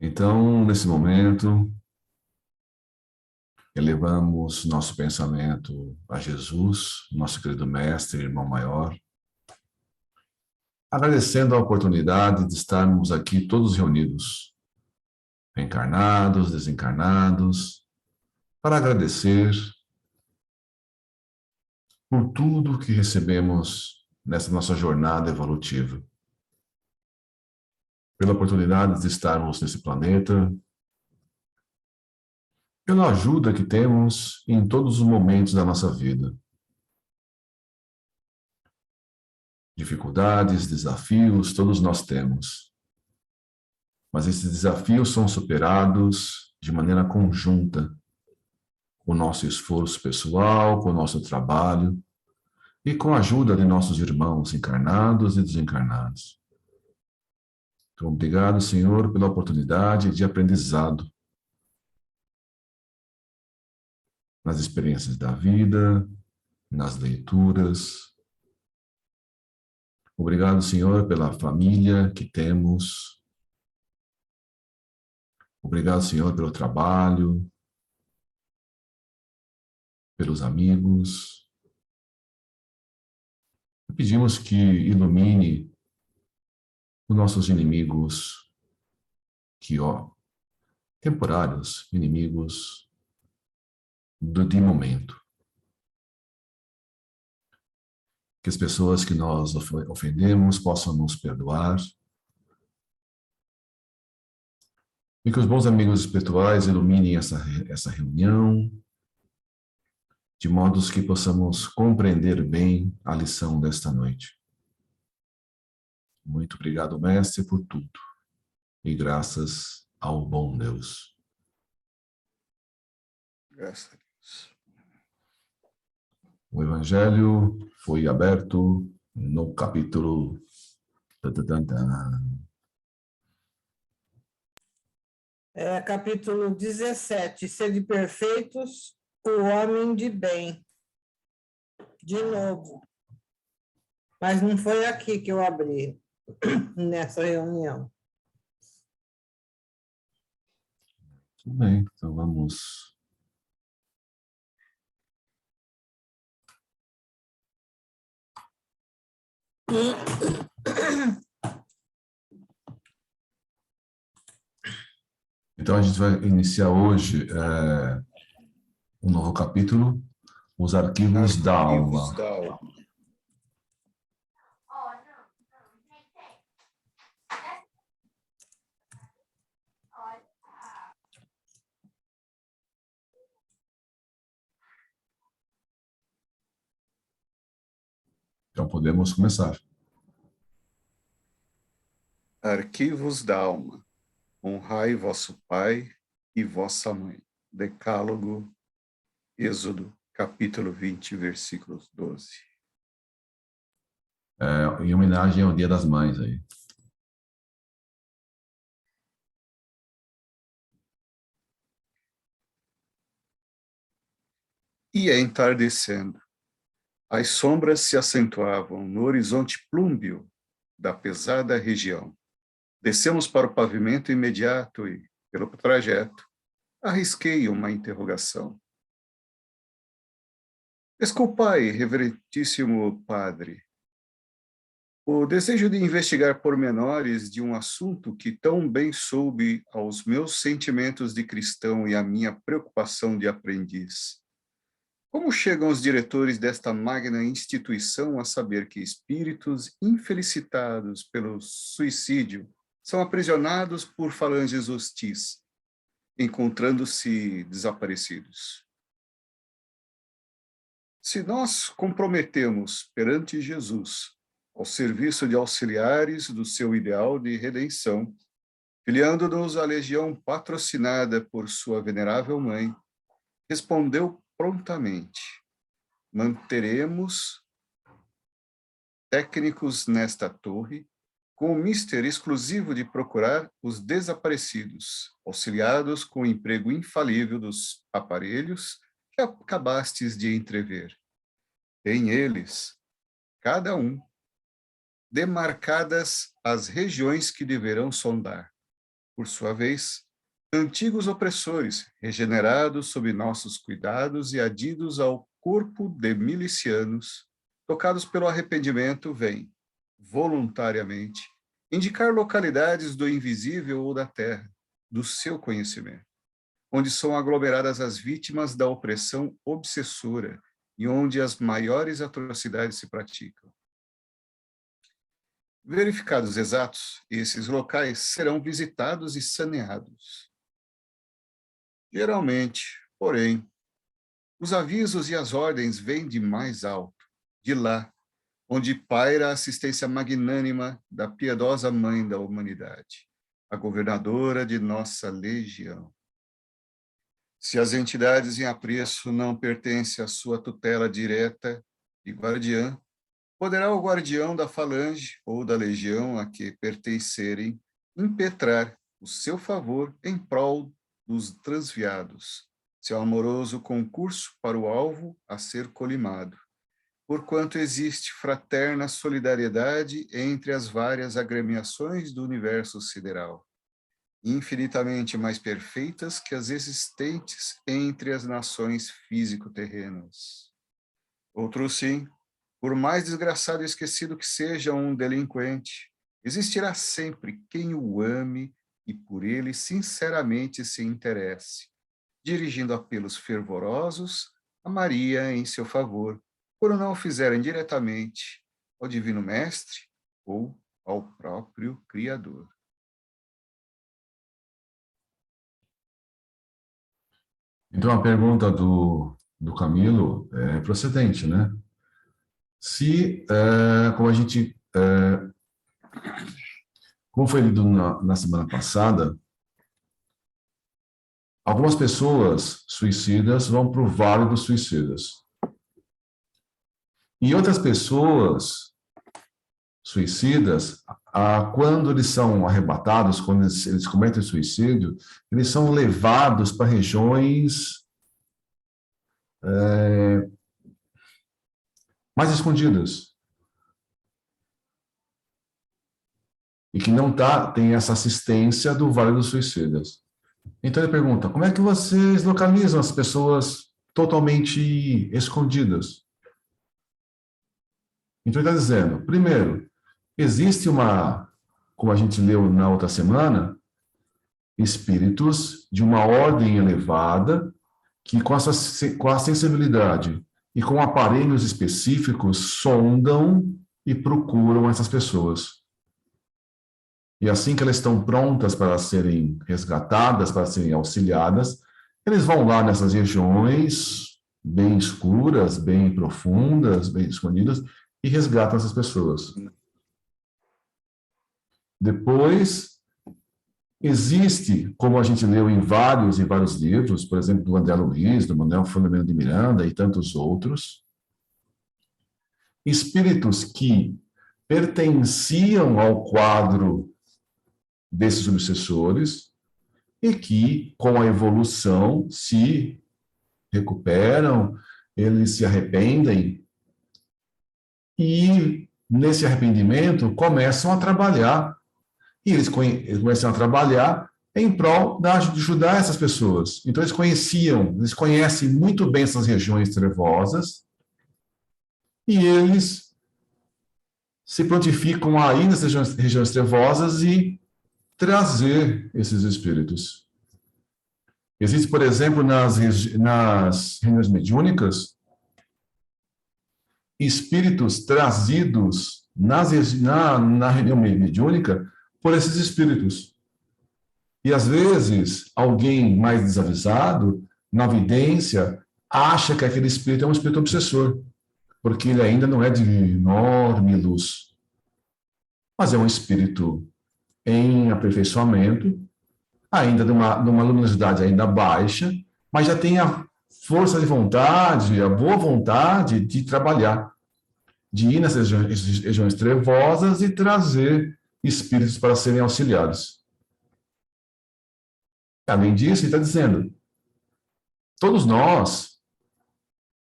Então, nesse momento, elevamos nosso pensamento a Jesus, nosso querido Mestre, Irmão Maior, agradecendo a oportunidade de estarmos aqui todos reunidos, encarnados, desencarnados, para agradecer por tudo que recebemos nessa nossa jornada evolutiva, pela oportunidade de estarmos nesse planeta, pela ajuda que temos em todos os momentos da nossa vida. Dificuldades, desafios, todos nós temos. Mas esses desafios são superados de maneira conjunta, com o nosso esforço pessoal, com o nosso trabalho e com a ajuda de nossos irmãos encarnados e desencarnados. Então, obrigado, Senhor, pela oportunidade de aprendizado nas experiências da vida, nas leituras. Obrigado, Senhor, pela família que temos. Obrigado, Senhor, pelo trabalho, pelos amigos. Pedimos que ilumine os nossos inimigos, temporários inimigos de momento. Que as pessoas que nós ofendemos possam nos perdoar. E que os bons amigos espirituais iluminem essa reunião, de modos que possamos compreender bem a lição desta noite. Muito obrigado, Mestre, por tudo. E graças ao bom Deus. Graças a Deus. O Evangelho foi aberto no capítulo... Capítulo 17, sede perfeitos, o homem de bem. De novo. Mas não foi aqui que eu abri, nessa reunião. Tudo bem, então vamos... Então a gente vai iniciar hoje um novo capítulo, os arquivos da alma. Então podemos começar. Arquivos da alma. Honrai vosso pai e vossa mãe. Decálogo, Êxodo, capítulo 20, versículos 12. Em homenagem ao Dia das Mães aí. Ia entardecendo. As sombras se acentuavam no horizonte plúmbeo da pesada região. Descemos para o pavimento imediato e, pelo trajeto, arrisquei uma interrogação. Desculpai, reverentíssimo padre. O desejo de investigar pormenores de um assunto que tão bem soube aos meus sentimentos de cristão e à minha preocupação de aprendiz. Como chegam os diretores desta magna instituição a saber que espíritos infelicitados pelo suicídio são aprisionados por falanges hostis, encontrando-se desaparecidos? Se nós comprometemos perante Jesus ao serviço de auxiliares do seu ideal de redenção, filiando-nos à legião patrocinada por sua venerável mãe, respondeu prontamente: manteremos técnicos nesta torre, com o mister exclusivo de procurar os desaparecidos, auxiliados com o emprego infalível dos aparelhos que acabastes de entrever. Em eles, cada um, demarcadas as regiões que deverão sondar. por sua vez, antigos opressores, regenerados sob nossos cuidados e adidos ao corpo de milicianos, tocados pelo arrependimento, vêm, voluntariamente, indicar localidades do invisível ou da terra, do seu conhecimento, onde são aglomeradas as vítimas da opressão obsessora e onde as maiores atrocidades se praticam. Verificados exatos, esses locais serão visitados e saneados. Geralmente, porém, os avisos e as ordens vêm de mais alto, de lá, onde paira a assistência magnânima da piedosa Mãe da humanidade, a governadora de nossa legião. Se as entidades em apreço não pertencem à sua tutela direta e guardiã, poderá o guardião da falange ou da legião a que pertencerem impetrar o seu favor em prol dos transviados, seu amoroso concurso para o alvo a ser colimado, porquanto existe fraterna solidariedade entre as várias agremiações do universo sideral, infinitamente mais perfeitas que as existentes entre as nações físico-terrenas. Outro sim, por mais desgraçado e esquecido que seja um delinquente, existirá sempre quem o ame e por ele sinceramente se interesse, dirigindo apelos fervorosos a Maria em seu favor, por não o fizerem diretamente ao Divino Mestre ou ao próprio Criador. Então, a pergunta do Camilo é procedente, né? Se, como foi lido na semana passada, algumas pessoas suicidas vão para o Vale dos Suicidas. E outras pessoas suicidas, quando eles são arrebatados, quando eles cometem suicídio, eles são levados para regiões mais escondidas. E que não tem essa assistência do Vale dos Suicidas. Então ele pergunta, como é que vocês localizam as pessoas totalmente escondidas? Então ele está dizendo, primeiro, existe como a gente leu na outra semana, espíritos de uma ordem elevada que com a sensibilidade e com aparelhos específicos sondam e procuram essas pessoas. E assim que elas estão prontas para serem resgatadas, para serem auxiliadas, eles vão lá nessas regiões bem escuras, bem profundas, bem escondidas, e resgatam essas pessoas. Depois, existe, como a gente leu em vários livros, por exemplo, do André Luiz, do Manuel Filomeno de Miranda e tantos outros, espíritos que pertenciam ao quadro desses obsessores e que, com a evolução, se recuperam, eles se arrependem e, nesse arrependimento, começam a trabalhar. E eles começam a trabalhar em prol de ajudar essas pessoas. Então, eles conhecem muito bem essas regiões trevosas e eles se prontificam a ir nessas regiões trevosas e trazer esses espíritos. Existe, por exemplo, nas reuniões mediúnicas, espíritos trazidos na reunião mediúnica por esses espíritos. E, às vezes, alguém mais desavisado, na vidência, acha que aquele espírito é um espírito obsessor, porque ele ainda não é de enorme luz. Mas é um espírito em aperfeiçoamento, ainda de uma luminosidade ainda baixa, mas já tem a força de vontade, a boa vontade de trabalhar, de ir nessas regiões trevosas e trazer espíritos para serem auxiliados. Além disso, ele está dizendo, todos nós,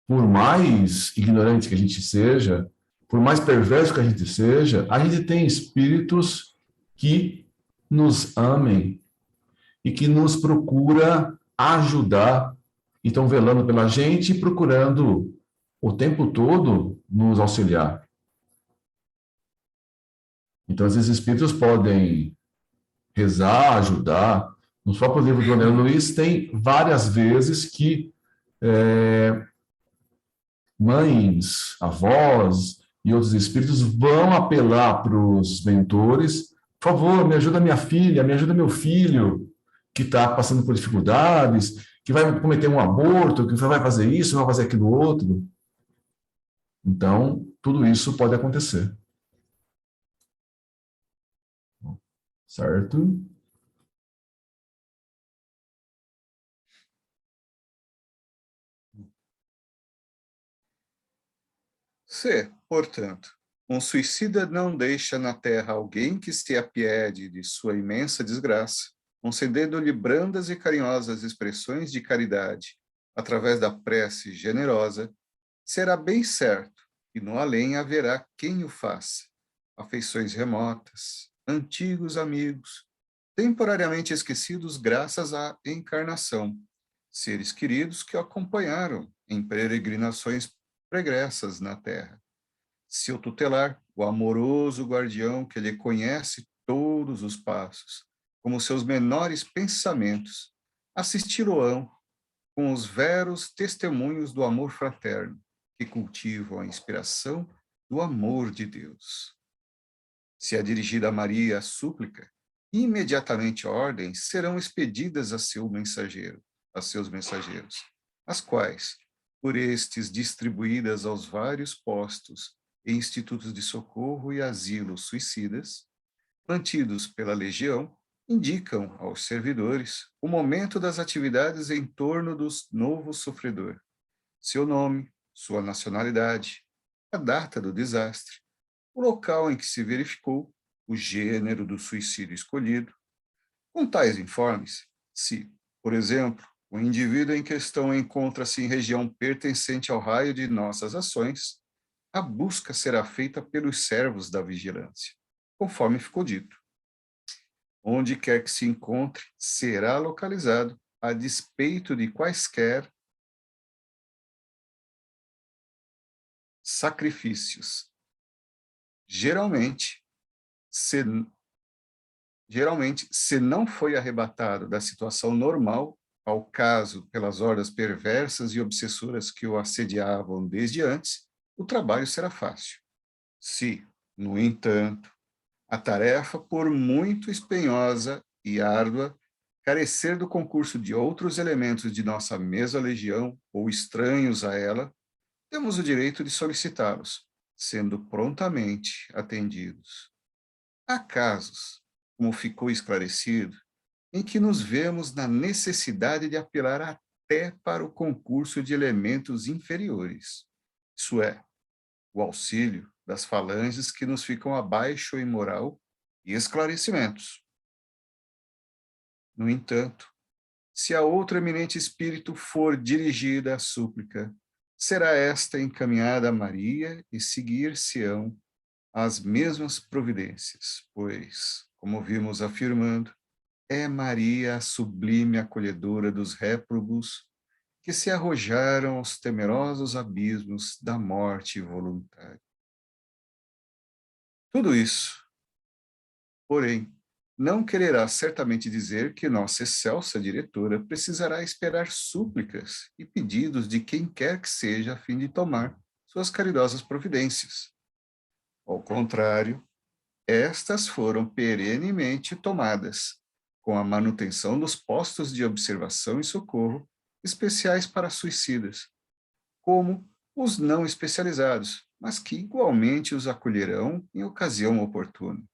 por mais ignorante que a gente seja, por mais perverso que a gente seja, a gente tem espíritos que nos amem e que nos procura ajudar, e estão velando pela gente e procurando o tempo todo nos auxiliar. Então, esses espíritos podem rezar, ajudar. No próprio livro do André Luiz tem várias vezes que mães, avós e outros espíritos vão apelar para os mentores: por favor, me ajuda minha filha, me ajuda meu filho, que está passando por dificuldades, que vai cometer um aborto, que vai fazer isso, vai fazer aquilo outro. Então, tudo isso pode acontecer. Certo? Se, portanto, um suicida não deixa na terra alguém que se apiede de sua imensa desgraça, concedendo-lhe brandas e carinhosas expressões de caridade, através da prece generosa, será bem certo que no além haverá quem o faça. Afeições remotas, antigos amigos, temporariamente esquecidos graças à encarnação, seres queridos que o acompanharam em peregrinações pregressas na terra. Seu tutelar, o amoroso guardião que lhe conhece todos os passos, como seus menores pensamentos, assisti-lo-ão com os veros testemunhos do amor fraterno, que cultivam a inspiração do amor de Deus. Se é dirigida a Maria a súplica, imediatamente ordens serão expedidas a seus mensageiros, as quais, por estes distribuídas aos vários postos e institutos de socorro e asilos suicidas, mantidos pela legião, indicam aos servidores o momento das atividades em torno do novo sofredor, seu nome, sua nacionalidade, a data do desastre, o local em que se verificou, o gênero do suicídio escolhido. Com tais informes, se, por exemplo, o indivíduo em questão encontra-se em região pertencente ao raio de nossas ações, a busca será feita pelos servos da vigilância, conforme ficou dito. Onde quer que se encontre, será localizado, a despeito de quaisquer sacrifícios. Geralmente, se não foi arrebatado da situação normal, ao caso pelas hordas perversas e obsessoras que o assediavam desde antes, o trabalho será fácil. Se, no entanto, a tarefa, por muito espenhosa e árdua, carecer do concurso de outros elementos de nossa mesma legião ou estranhos a ela, temos o direito de solicitá-los, sendo prontamente atendidos. Há casos, como ficou esclarecido, em que nos vemos na necessidade de apelar até para o concurso de elementos inferiores, isso é, o auxílio das falanges que nos ficam abaixo em moral e esclarecimentos. No entanto, se a outro eminente espírito for dirigida a súplica, será esta encaminhada a Maria e seguir-se-ão as mesmas providências, pois, como vimos afirmando, é Maria a sublime acolhedora dos réprobos que se arrojaram aos temerosos abismos da morte voluntária. Tudo isso, porém, não quererá certamente dizer que nossa excelsa diretora precisará esperar súplicas e pedidos de quem quer que seja a fim de tomar suas caridosas providências. Ao contrário, estas foram perenemente tomadas, com a manutenção dos postos de observação e socorro especiais para suicidas, como os não especializados, mas que igualmente os acolherão em ocasião oportuna,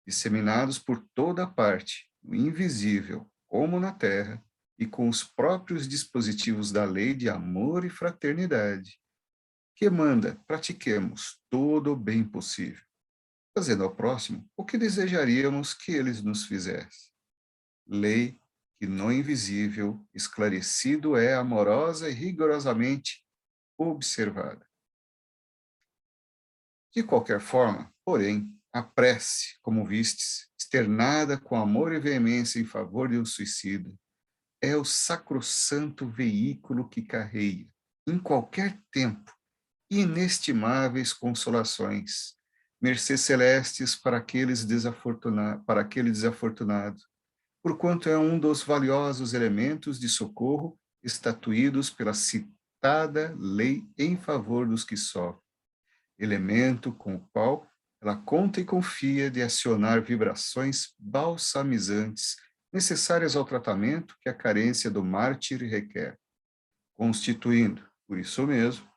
disseminados por toda parte, no invisível como na terra, e com os próprios dispositivos da lei de amor e fraternidade, que manda pratiquemos todo o bem possível, fazendo ao próximo o que desejaríamos que eles nos fizessem. Lei que no invisível, esclarecido é amorosa e rigorosamente observada. De qualquer forma, porém, A prece, como vistes, externada com amor e veemência em favor de um suicida, é o sacrossanto veículo que carrega, em qualquer tempo, inestimáveis consolações, mercês celestes para aquele desafortunado, porquanto é um dos valiosos elementos de socorro estatuídos pela citada lei em favor dos que sofrem, elemento com o qual ela conta e confia de acionar vibrações balsamizantes necessárias ao tratamento que a carência do mártir requer, constituindo, por isso mesmo,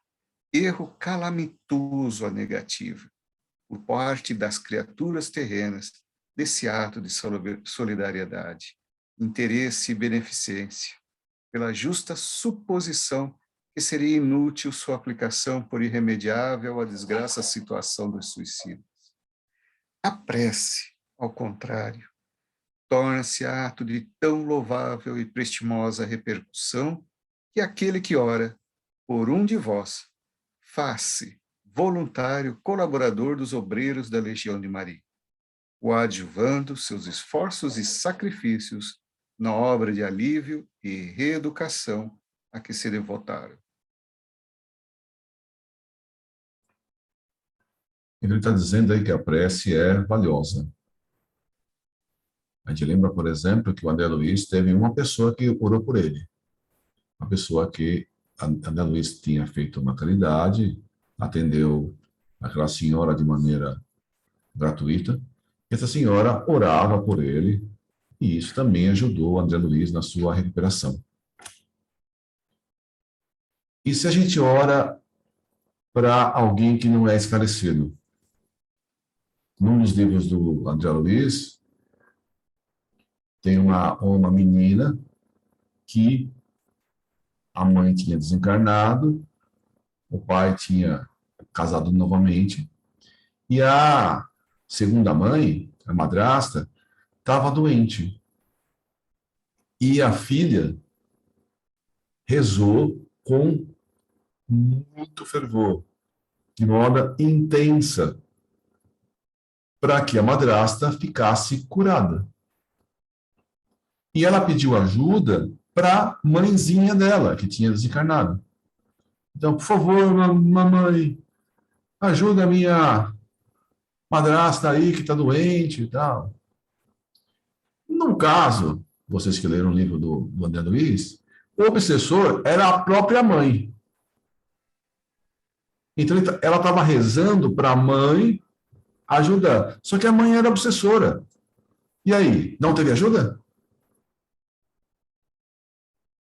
erro calamitoso a negativa, por parte das criaturas terrenas, desse ato de solidariedade, interesse e beneficência, pela justa suposição que seria inútil sua aplicação por irremediável à desgraça situação dos suicidas. A prece, ao contrário, torna-se ato de tão louvável e prestimosa repercussão que aquele que ora por um de vós faz-se voluntário colaborador dos obreiros da Legião de Maria, coadjuvando seus esforços e sacrifícios na obra de alívio e reeducação a que se devotaram. Ele está dizendo aí que a prece é valiosa. A gente lembra, por exemplo, que o André Luiz teve uma pessoa que orou por ele. Uma pessoa que André Luiz tinha feito uma caridade, atendeu aquela senhora de maneira gratuita. Essa senhora orava por ele, e isso também ajudou o André Luiz na sua recuperação. E se a gente ora para alguém que não é esclarecido? Num dos livros do André Luiz, tem uma menina que a mãe tinha desencarnado, o pai tinha casado novamente, e a segunda mãe, a madrasta, estava doente. E a filha rezou com muito fervor, de modo intensa, para que a madrasta ficasse curada. E ela pediu ajuda para a mãezinha dela, que tinha desencarnado. Então, por favor, mamãe, ajuda a minha madrasta aí que está doente e tal. No caso, vocês que leram o livro do André Luiz, o obsessor era a própria mãe. Então, ela estava rezando para a mãe ajudar. Só que a mãe era obsessora. E aí, não teve ajuda?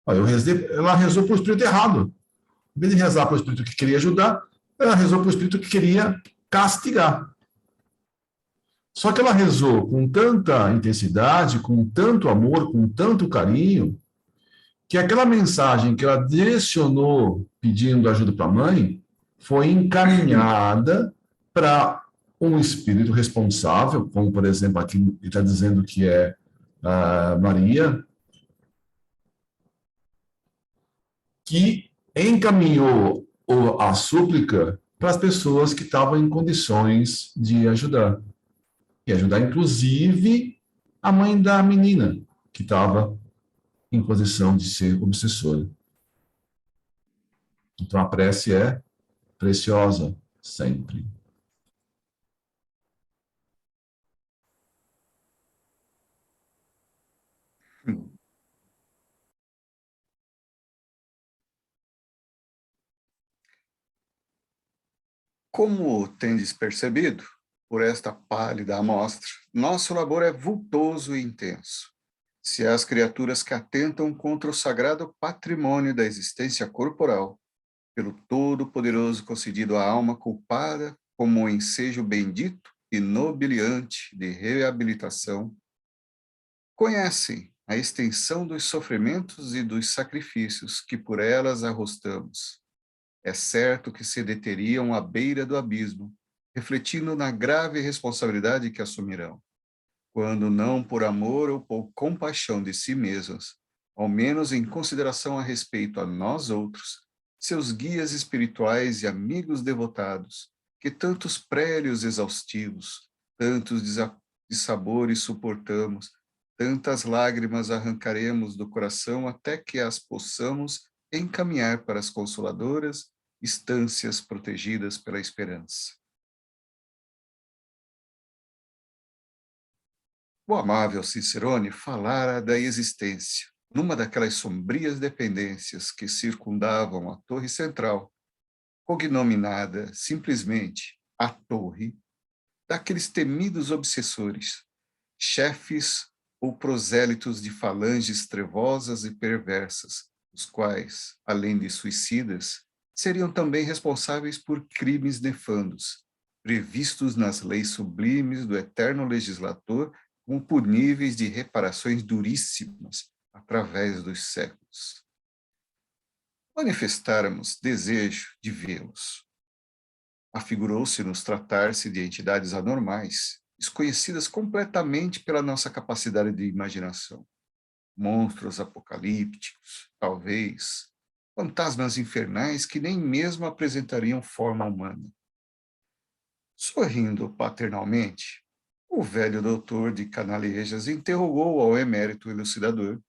Ela rezou para o espírito errado. Em vez de rezar para o espírito que queria ajudar, ela rezou para o espírito que queria castigar. Só que ela rezou com tanta intensidade, com tanto amor, com tanto carinho, que aquela mensagem que ela direcionou pedindo ajuda para a mãe foi encaminhada para um espírito responsável, como, por exemplo, aqui ele está dizendo que é Maria, que encaminhou a súplica para as pessoas que estavam em condições de ajudar. E ajudar, inclusive, a mãe da menina, que estava em posição de ser obsessora. Então, a prece é preciosa, sempre. Como tendes percebido, por esta pálida amostra, nosso labor é vultoso e intenso. Se as criaturas que atentam contra o sagrado patrimônio da existência corporal, pelo Todo-Poderoso concedido à alma culpada como um ensejo bendito e nobiliante de reabilitação, conhecem a extensão dos sofrimentos e dos sacrifícios que por elas arrostamos. É certo que se deteriam à beira do abismo, refletindo na grave responsabilidade que assumirão, quando não por amor ou por compaixão de si mesmas, ao menos em consideração a respeito a nós outros, seus guias espirituais e amigos devotados, que tantos prélios exaustivos, tantos dissabores suportamos, tantas lágrimas arrancaremos do coração até que as possamos encaminhar para as consoladoras estâncias protegidas pela esperança. O amável Cicerone falara da existência, numa daquelas sombrias dependências que circundavam a torre central, cognominada simplesmente a torre, daqueles temidos obsessores, chefes ou prosélitos de falanges trevosas e perversas, os quais, além de suicidas, seriam também responsáveis por crimes nefandos, previstos nas leis sublimes do eterno legislador como puníveis de reparações duríssimas através dos séculos. Manifestáramos desejo de vê-los. Afigurou-se-nos tratar-se de entidades anormais, desconhecidas completamente pela nossa capacidade de imaginação. Monstros apocalípticos, talvez, fantasmas infernais que nem mesmo apresentariam forma humana. Sorrindo paternalmente, o velho doutor de Canalejas interrogou ao emérito elucidador,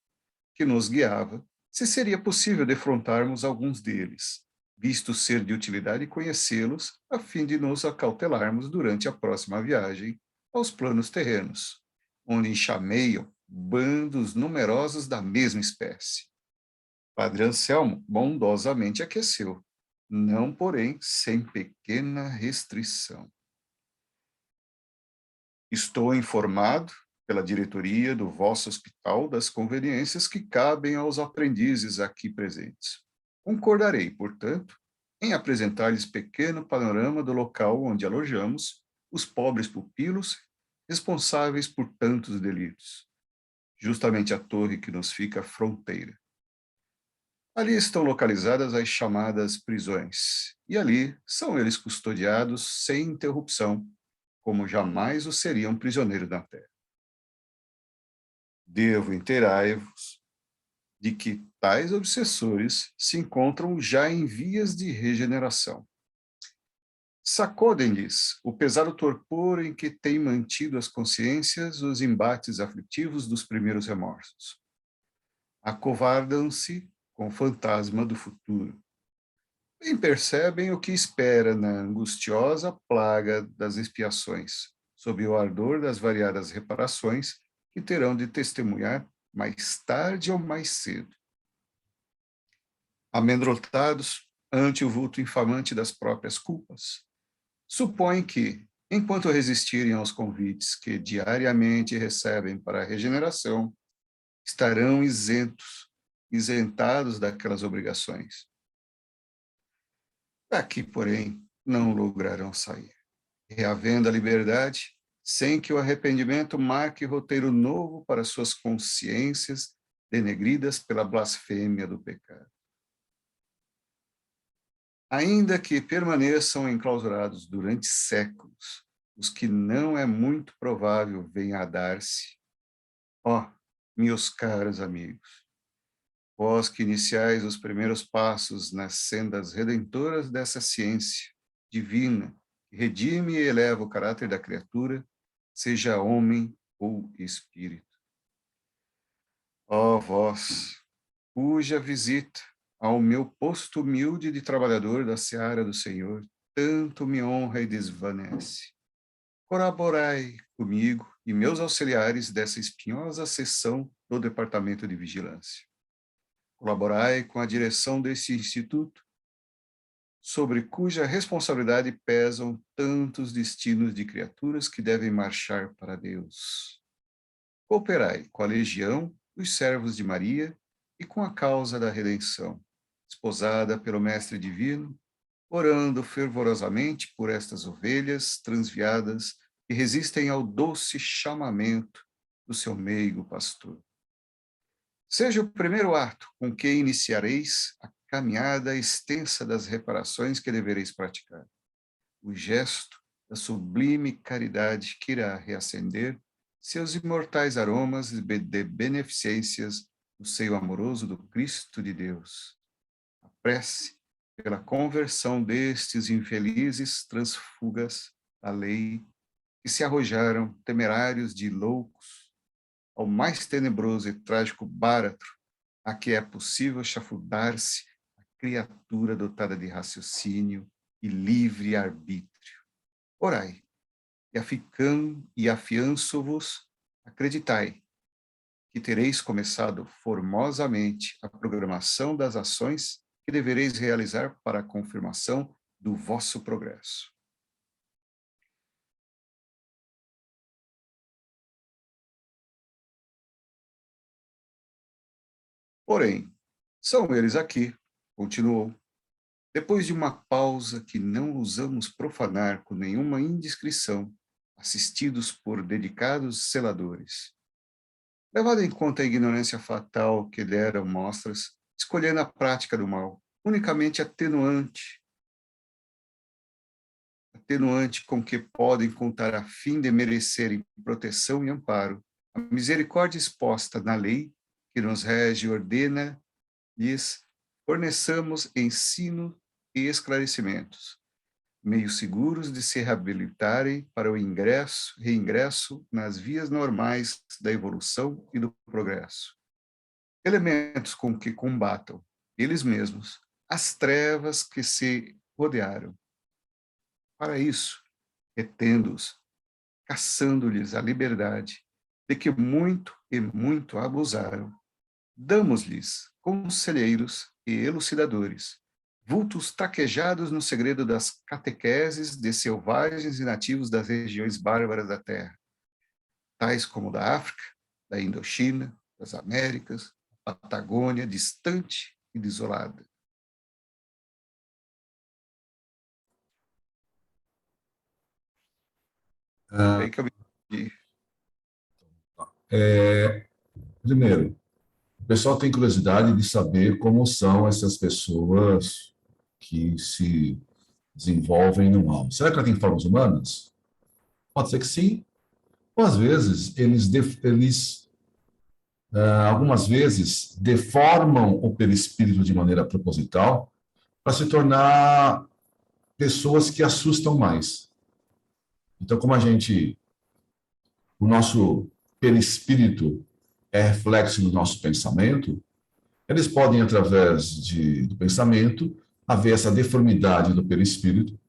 que nos guiava, se seria possível defrontarmos alguns deles, visto ser de utilidade conhecê-los, a fim de nos acautelarmos durante a próxima viagem aos planos terrenos, onde enxameiam bandos numerosos da mesma espécie. Padre Anselmo bondosamente aqueceu, não, porém, sem pequena restrição. Estou informado pela diretoria do vosso hospital das conveniências que cabem aos aprendizes aqui presentes. Concordarei, portanto, em apresentar-lhes pequeno panorama do local onde alojamos os pobres pupilos responsáveis por tantos delitos, justamente a torre que nos fica à fronteira. Ali estão localizadas as chamadas prisões, e ali são eles custodiados sem interrupção, como jamais o seriam prisioneiros na terra. Devo inteirar-vos de que tais obsessores se encontram já em vias de regeneração. Sacodem-lhes o pesado torpor em que têm mantido as consciências os embates aflitivos dos primeiros remorsos. Acovardam-se com o fantasma do futuro. Bem percebem o que espera na angustiosa plaga das expiações, sob o ardor das variadas reparações que terão de testemunhar mais tarde ou mais cedo. Amedrontados ante o vulto infamante das próprias culpas, supõem que, enquanto resistirem aos convites que diariamente recebem para a regeneração, estarão isentados daquelas obrigações. Daqui, porém, não lograrão sair, reavendo a liberdade, sem que o arrependimento marque roteiro novo para suas consciências denegridas pela blasfêmia do pecado. Ainda que permaneçam enclausurados durante séculos, os que não é muito provável venha a dar-se, meus caros amigos, vós que iniciais os primeiros passos nas sendas redentoras dessa ciência divina, que redime e eleva o caráter da criatura, seja homem ou espírito. Ó vós, cuja visita ao meu posto humilde de trabalhador da seara do Senhor tanto me honra e desvanece. Colaborai comigo e meus auxiliares dessa espinhosa seção do Departamento de Vigilância. Colaborai com a direção desse instituto, sobre cuja responsabilidade pesam tantos destinos de criaturas que devem marchar para Deus. Cooperai com a legião dos servos de Maria e com a causa da redenção, esposada pelo Mestre Divino, orando fervorosamente por estas ovelhas transviadas que resistem ao doce chamamento do seu meigo pastor. Seja o primeiro ato com que iniciareis a caminhada extensa das reparações que devereis praticar. O gesto da sublime caridade que irá reacender seus imortais aromas de beneficências no seio amoroso do Cristo de Deus. A prece pela conversão destes infelizes transfugas da lei que se arrojaram, temerários de loucos, ao mais tenebroso e trágico báratro a que é possível chafurdar-se a criatura dotada de raciocínio e livre arbítrio. Orai, e afianço-vos, acreditai, que tereis começado formosamente a programação das ações que devereis realizar para a confirmação do vosso progresso. Porém, são eles aqui, continuou, depois de uma pausa que não ousamos profanar com nenhuma indiscrição, assistidos por dedicados seladores. Levado em conta a ignorância fatal que deram mostras, escolhendo a prática do mal, unicamente atenuante com que podem contar a fim de merecerem proteção e amparo, a misericórdia exposta na lei que nos rege e ordena, lhes forneçamos ensino e esclarecimentos, meios seguros de se reabilitarem para o reingresso nas vias normais da evolução e do progresso. Elementos com que combatam, eles mesmos, as trevas que se rodearam. Para isso, retendo-os, caçando-lhes a liberdade, de que muito e muito abusaram, damos-lhes conselheiros e elucidadores, vultos traquejados no segredo das catequeses de selvagens e nativos das regiões bárbaras da Terra, tais como da África, da Indochina, das Américas, Patagônia, distante e desolada. É aí que eu me... Primeiro, o pessoal tem curiosidade de saber como são essas pessoas que se desenvolvem no mal. Será que ela tem formas humanas? Pode ser que sim. Ou às vezes, algumas vezes, deformam o perispírito de maneira proposital para se tornar pessoas que assustam mais. Então, o nosso perispírito é reflexo do nosso pensamento, eles podem, através do pensamento, haver essa deformidade do perispírito,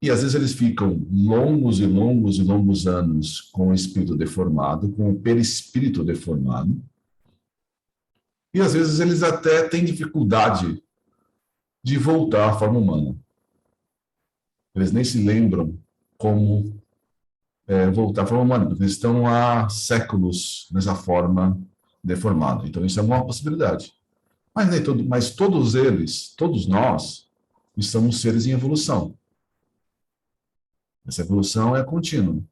e às vezes eles ficam longos e longos e longos anos com o espírito deformado, com o perispírito deformado, e às vezes eles até têm dificuldade de voltar à forma humana. Eles nem se lembram como voltar à forma humana, porque eles estão há séculos nessa forma deformada. Então isso é uma possibilidade. Mas todos eles, todos nós, estamos seres em evolução. Essa evolução é contínua.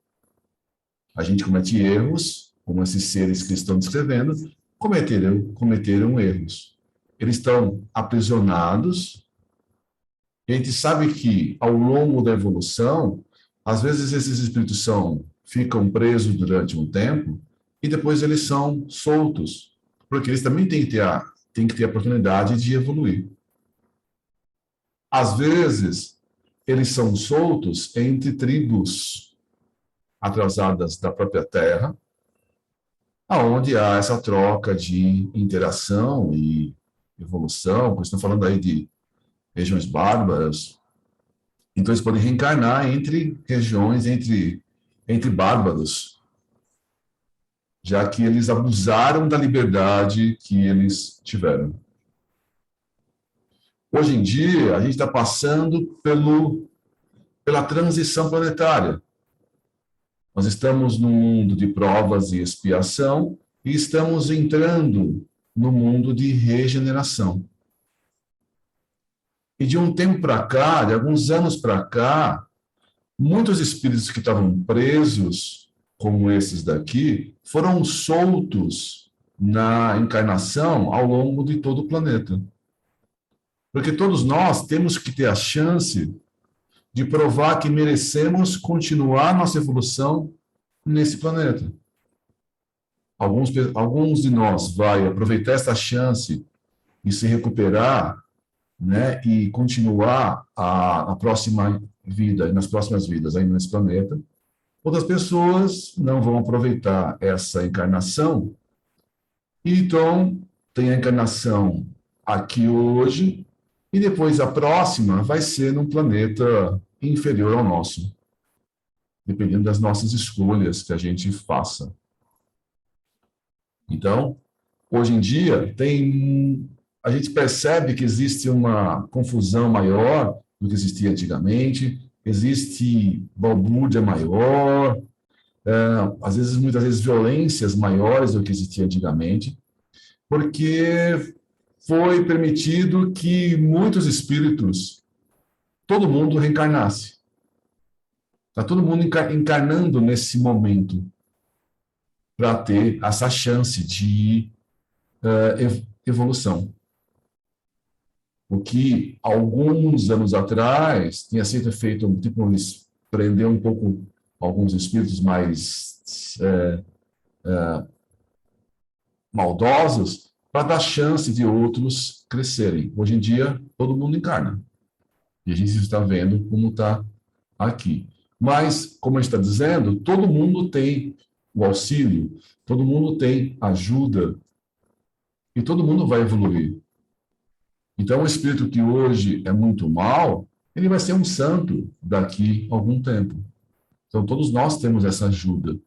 A gente comete erros, como esses seres que estão descrevendo, cometeram erros. Eles estão aprisionados. E a gente sabe que, ao longo da evolução, às vezes esses espíritos ficam presos durante um tempo e depois eles são soltos, porque eles também têm que ter a oportunidade de evoluir. Às vezes, eles são soltos entre tribos atrasadas da própria Terra, aonde há essa troca de interação e evolução, porque estão falando aí de regiões bárbaras. Então, eles podem reencarnar entre regiões, entre bárbaros, já que eles abusaram da liberdade que eles tiveram. Hoje em dia, a gente está passando pela transição planetária. Nós estamos num mundo de provas e expiação e estamos entrando no mundo de regeneração. E de um tempo para cá, de alguns anos para cá, muitos espíritos que estavam presos, como esses daqui, foram soltos na encarnação ao longo de todo o planeta. Porque todos nós temos que ter a chance de provar que merecemos continuar nossa evolução nesse planeta. Alguns de nós vai aproveitar essa chance e se recuperar, né, e continuar a próxima vida, nas próximas vidas aí nesse planeta. Outras pessoas não vão aproveitar essa encarnação, e então tem a encarnação aqui hoje, e depois a próxima vai ser num planeta inferior ao nosso, dependendo das nossas escolhas que a gente faça. Então, hoje em dia, a gente percebe que existe uma confusão maior do que existia antigamente, existe balbúrdia maior, às vezes, muitas vezes, violências maiores do que existia antigamente, porque foi permitido que muitos espíritos, todo mundo reencarnasse. Está todo mundo encarnando nesse momento para ter essa chance de evolução. O que, alguns anos atrás, tinha sido feito, tipo, prender um pouco alguns espíritos mais maldosos para dar chance de outros crescerem. Hoje em dia, todo mundo encarna. E a gente está vendo como está aqui. Mas, como a gente está dizendo, todo mundo tem o auxílio, todo mundo tem ajuda, e todo mundo vai evoluir. Então, o espírito que hoje é muito mal, ele vai ser um santo daqui a algum tempo. Então, todos nós temos essa ajuda.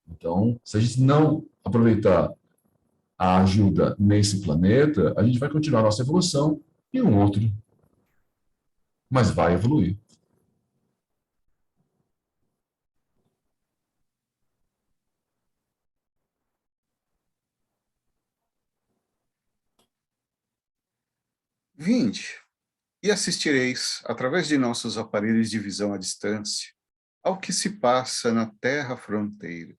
Então, se a gente não aproveitar a ajuda nesse planeta, a gente vai continuar a nossa evolução em um outro, mas vai evoluir. Vinde e assistireis, através de nossos aparelhos de visão à distância, ao que se passa na terra fronteira.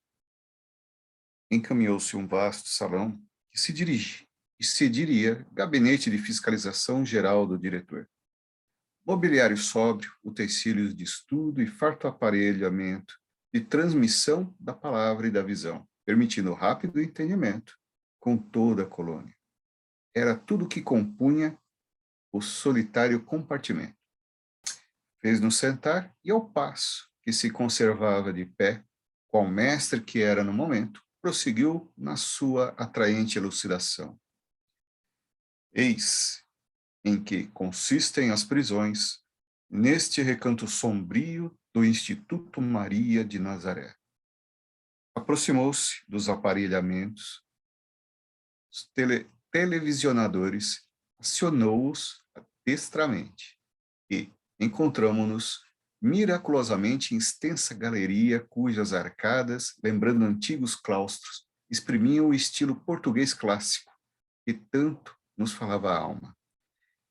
Encaminhou-se um vasto salão que se diria gabinete de fiscalização geral do diretor. Mobiliário sóbrio, utensílios de estudo e farto aparelhamento de transmissão da palavra e da visão, permitindo rápido entendimento com toda a colônia. Era tudo que compunha o solitário compartimento. Fez-nos sentar e, ao passo que se conservava de pé, qual mestre que era no momento, prosseguiu na sua atraente elucidação. Eis em que consistem as prisões neste recanto sombrio do Instituto Maria de Nazaré. Aproximou-se dos aparelhamentos, os televisionadores, acionou-os destramente e encontramo-nos miraculosamente em extensa galeria cujas arcadas, lembrando antigos claustros, exprimiam o estilo português clássico que tanto nos falava a alma.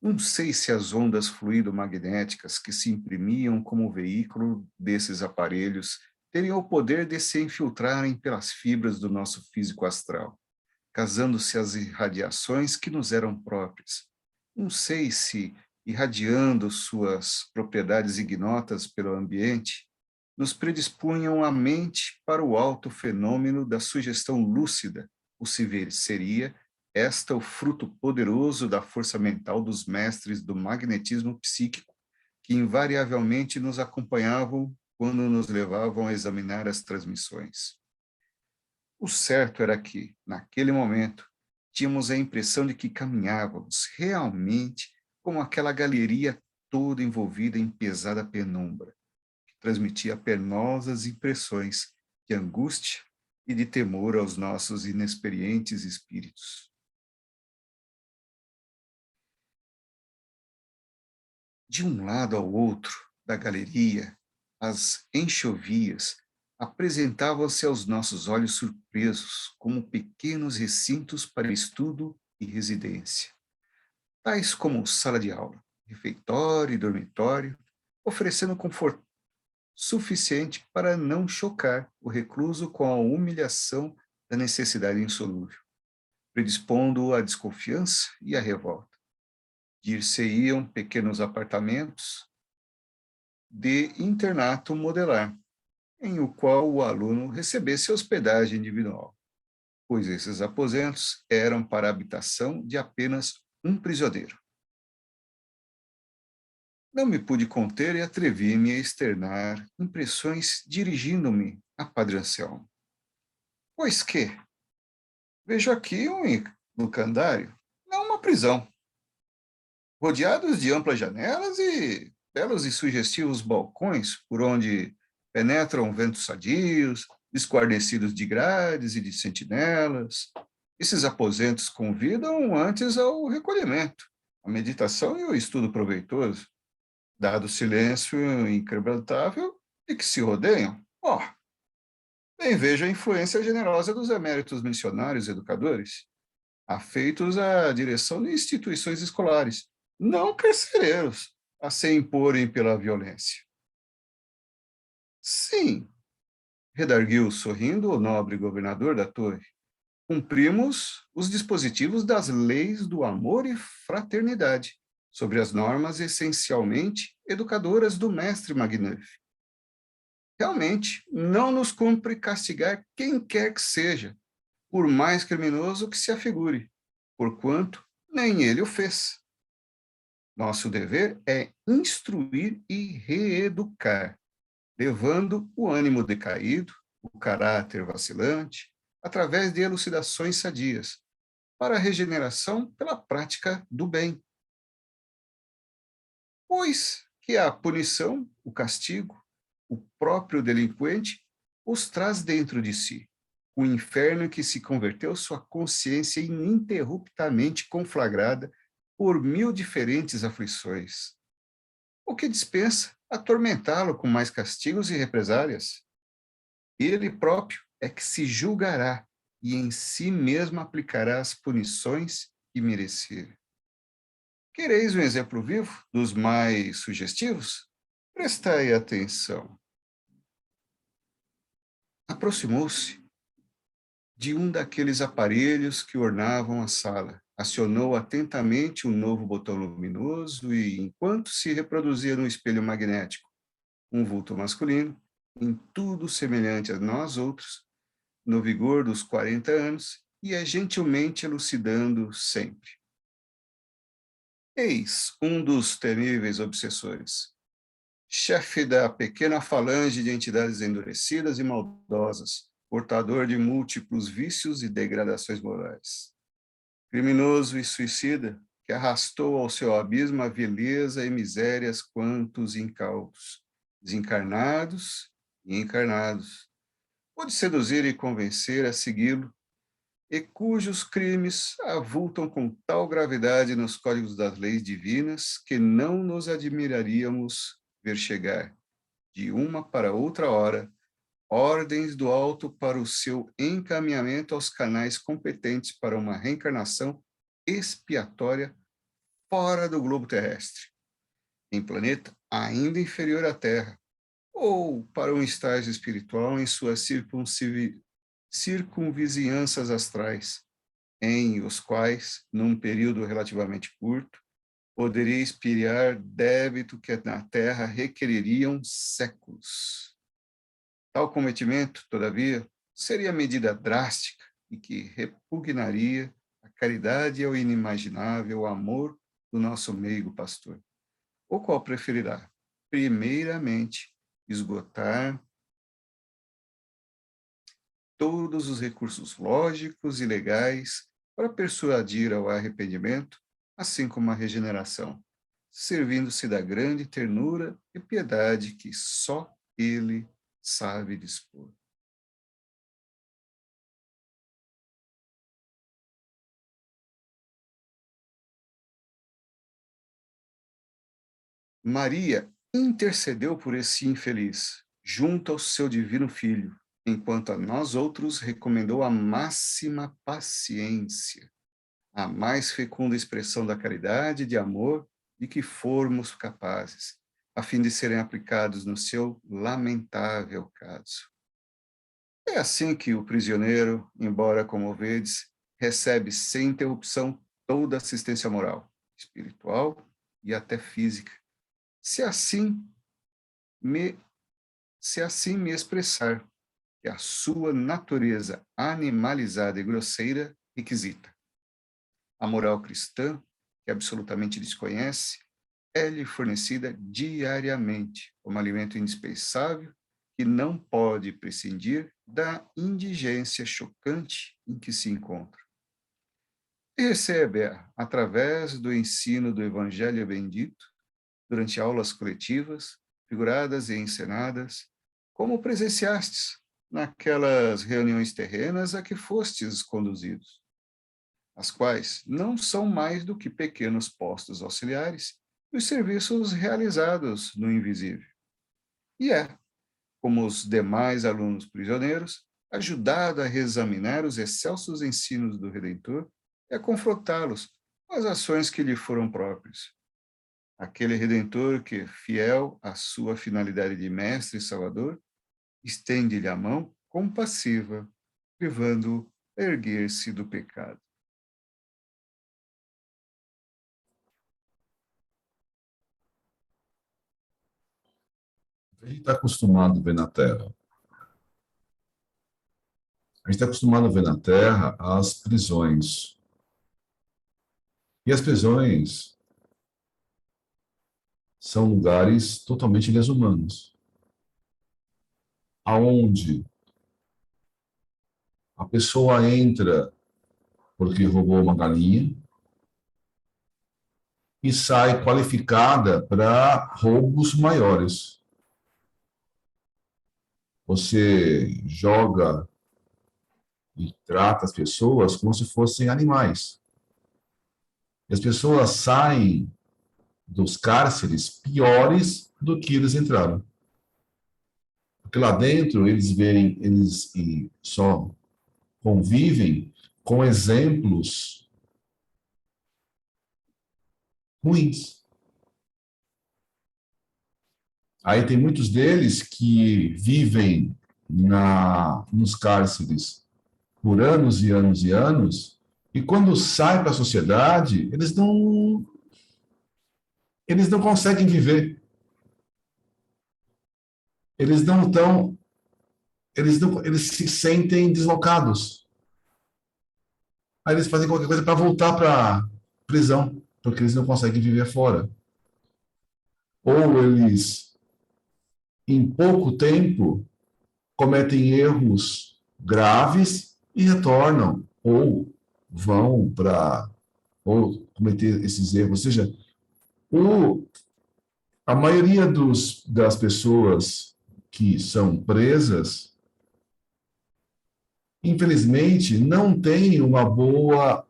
Não sei se as ondas fluido-magnéticas que se imprimiam como veículo desses aparelhos teriam o poder de se infiltrarem pelas fibras do nosso físico astral, casando-se às irradiações que nos eram próprias. Não sei se, irradiando suas propriedades ignotas pelo ambiente, nos predispunham a mente para o alto fenômeno da sugestão lúcida, ou se seria esta o fruto poderoso da força mental dos mestres do magnetismo psíquico, que invariavelmente nos acompanhavam quando nos levavam a examinar as transmissões. O certo era que, naquele momento, tínhamos a impressão de que caminhávamos realmente como aquela galeria toda envolvida em pesada penumbra, que transmitia penosas impressões de angústia e de temor aos nossos inexperientes espíritos. De um lado ao outro da galeria, as enxovias apresentavam-se aos nossos olhos surpresos como pequenos recintos para estudo e residência, tais como sala de aula, refeitório e dormitório, oferecendo conforto suficiente para não chocar o recluso com a humilhação da necessidade insolúvel, predispondo-o à desconfiança e à revolta. Dir-se-iam pequenos apartamentos de internato modelar, em o qual o aluno recebesse hospedagem individual, pois esses aposentos eram para a habitação de apenas um prisioneiro. Não me pude conter e atrevi-me a externar impressões dirigindo-me a Padre Anselmo. Pois que vejo aqui um educandário, não uma prisão, rodeados de amplas janelas e belos e sugestivos balcões por onde penetram ventos sadios, esguardecidos de grades e de sentinelas. Esses aposentos convidam antes ao recolhimento, à meditação e ao estudo proveitoso, dado o silêncio inquebrantável de que se rodeiam. Bem vejo a influência generosa dos eméritos missionários e educadores, afeitos à direção de instituições escolares, não carcereiros, a se imporem pela violência. Sim, redarguiu sorrindo o nobre governador da torre, cumprimos os dispositivos das leis do amor e fraternidade, sobre as normas essencialmente educadoras do mestre Magnuf. Realmente, não nos cumpre castigar quem quer que seja, por mais criminoso que se afigure, porquanto nem ele o fez. Nosso dever é instruir e reeducar, levando o ânimo decaído, o caráter vacilante, através de elucidações sadias, para a regeneração pela prática do bem. Pois que a punição, o castigo, o próprio delinquente os traz dentro de si, o inferno em que se converteu sua consciência ininterruptamente conflagrada por 1000 diferentes aflições. O que dispensa atormentá-lo com mais castigos e represálias? Ele próprio é que se julgará e em si mesmo aplicará as punições que merecer. Quereis um exemplo vivo dos mais sugestivos? Prestai atenção. Aproximou-se de um daqueles aparelhos que ornavam a sala, acionou atentamente um novo botão luminoso e, enquanto se reproduzia no espelho magnético um vulto masculino, em tudo semelhante a nós outros, no vigor dos 40 anos, ia gentilmente elucidando sempre. Eis um dos temíveis obsessores, chefe da pequena falange de entidades endurecidas e maldosas, portador de múltiplos vícios e degradações morais. Criminoso e suicida, que arrastou ao seu abismo a vileza e misérias quantos incautos, desencarnados e encarnados, pôde seduzir e convencer a segui-lo, e cujos crimes avultam com tal gravidade nos códigos das leis divinas que não nos admiraríamos ver chegar, de uma para outra hora, ordens do alto para o seu encaminhamento aos canais competentes para uma reencarnação expiatória fora do globo terrestre, em planeta ainda inferior à Terra, ou para um estágio espiritual em suas circunvizinhanças astrais, em os quais, num período relativamente curto, poderia expiar débito que na Terra requereriam séculos. Tal cometimento, todavia, seria medida drástica e que repugnaria a caridade e ao inimaginável amor do nosso meigo pastor. O qual preferirá, primeiramente, esgotar todos os recursos lógicos e legais para persuadir ao arrependimento, assim como à regeneração, servindo-se da grande ternura e piedade que só ele sabe dispor. Maria intercedeu por esse infeliz, junto ao seu divino Filho, enquanto a nós outros recomendou a máxima paciência, a mais fecunda expressão da caridade e de amor de que formos capazes, a fim de serem aplicados no seu lamentável caso. É assim que o prisioneiro, embora como vedes, recebe sem interrupção toda a assistência moral, espiritual e até física, se assim me expressar que a sua natureza animalizada e grosseira requisita. A moral cristã, que absolutamente desconhece, é-lhe fornecida diariamente como alimento indispensável que não pode prescindir da indigência chocante em que se encontra. E recebe-a através do ensino do Evangelho bendito, durante aulas coletivas, figuradas e encenadas, como presenciastes naquelas reuniões terrenas a que fostes conduzidos, as quais não são mais do que pequenos postos auxiliares dos serviços realizados no invisível. E é, como os demais alunos prisioneiros, ajudado a reexaminar os excelsos ensinos do Redentor e a confrontá-los com as ações que lhe foram próprias. Aquele Redentor que, fiel à sua finalidade de mestre e salvador, estende-lhe a mão compassiva, privando-o a erguer-se do pecado. A gente está acostumado a ver na Terra. A gente está acostumado a ver na Terra as prisões. E as prisões são lugares totalmente desumanos, aonde a pessoa entra porque roubou uma galinha e sai qualificada para roubos maiores. Você joga e trata as pessoas como se fossem animais. E as pessoas saem dos cárceres piores do que eles entraram. Porque lá dentro eles só convivem com exemplos ruins. Aí tem muitos deles que vivem nos cárceres por anos e anos e anos, e quando saem para a sociedade, eles não conseguem viver. Eles não estão, eles se sentem deslocados. Aí eles fazem qualquer coisa para voltar para a prisão, porque eles não conseguem viver fora. Ou eles, em pouco tempo, cometem erros graves e retornam, ou vão para, ou cometer esses erros. Ou seja, a maioria das pessoas que são presas, infelizmente, não tem uma boa.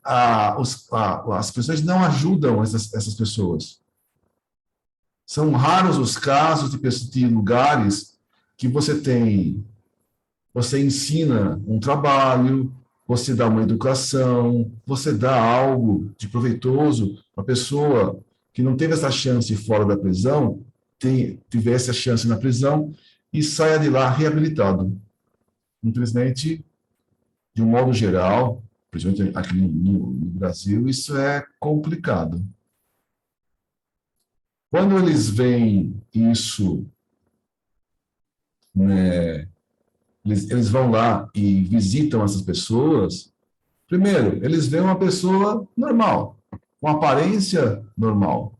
As pessoas não ajudam essas pessoas. São raros os casos de lugares que você ensina um trabalho, você dá uma educação, você dá algo de proveitoso para a pessoa que não teve essa chance fora da prisão, tivesse a chance na prisão e saia de lá reabilitado. Infelizmente, de um modo geral, principalmente aqui no Brasil, isso é complicado. Quando eles veem isso, né, eles vão lá e visitam essas pessoas, primeiro, eles veem uma pessoa normal, com aparência normal,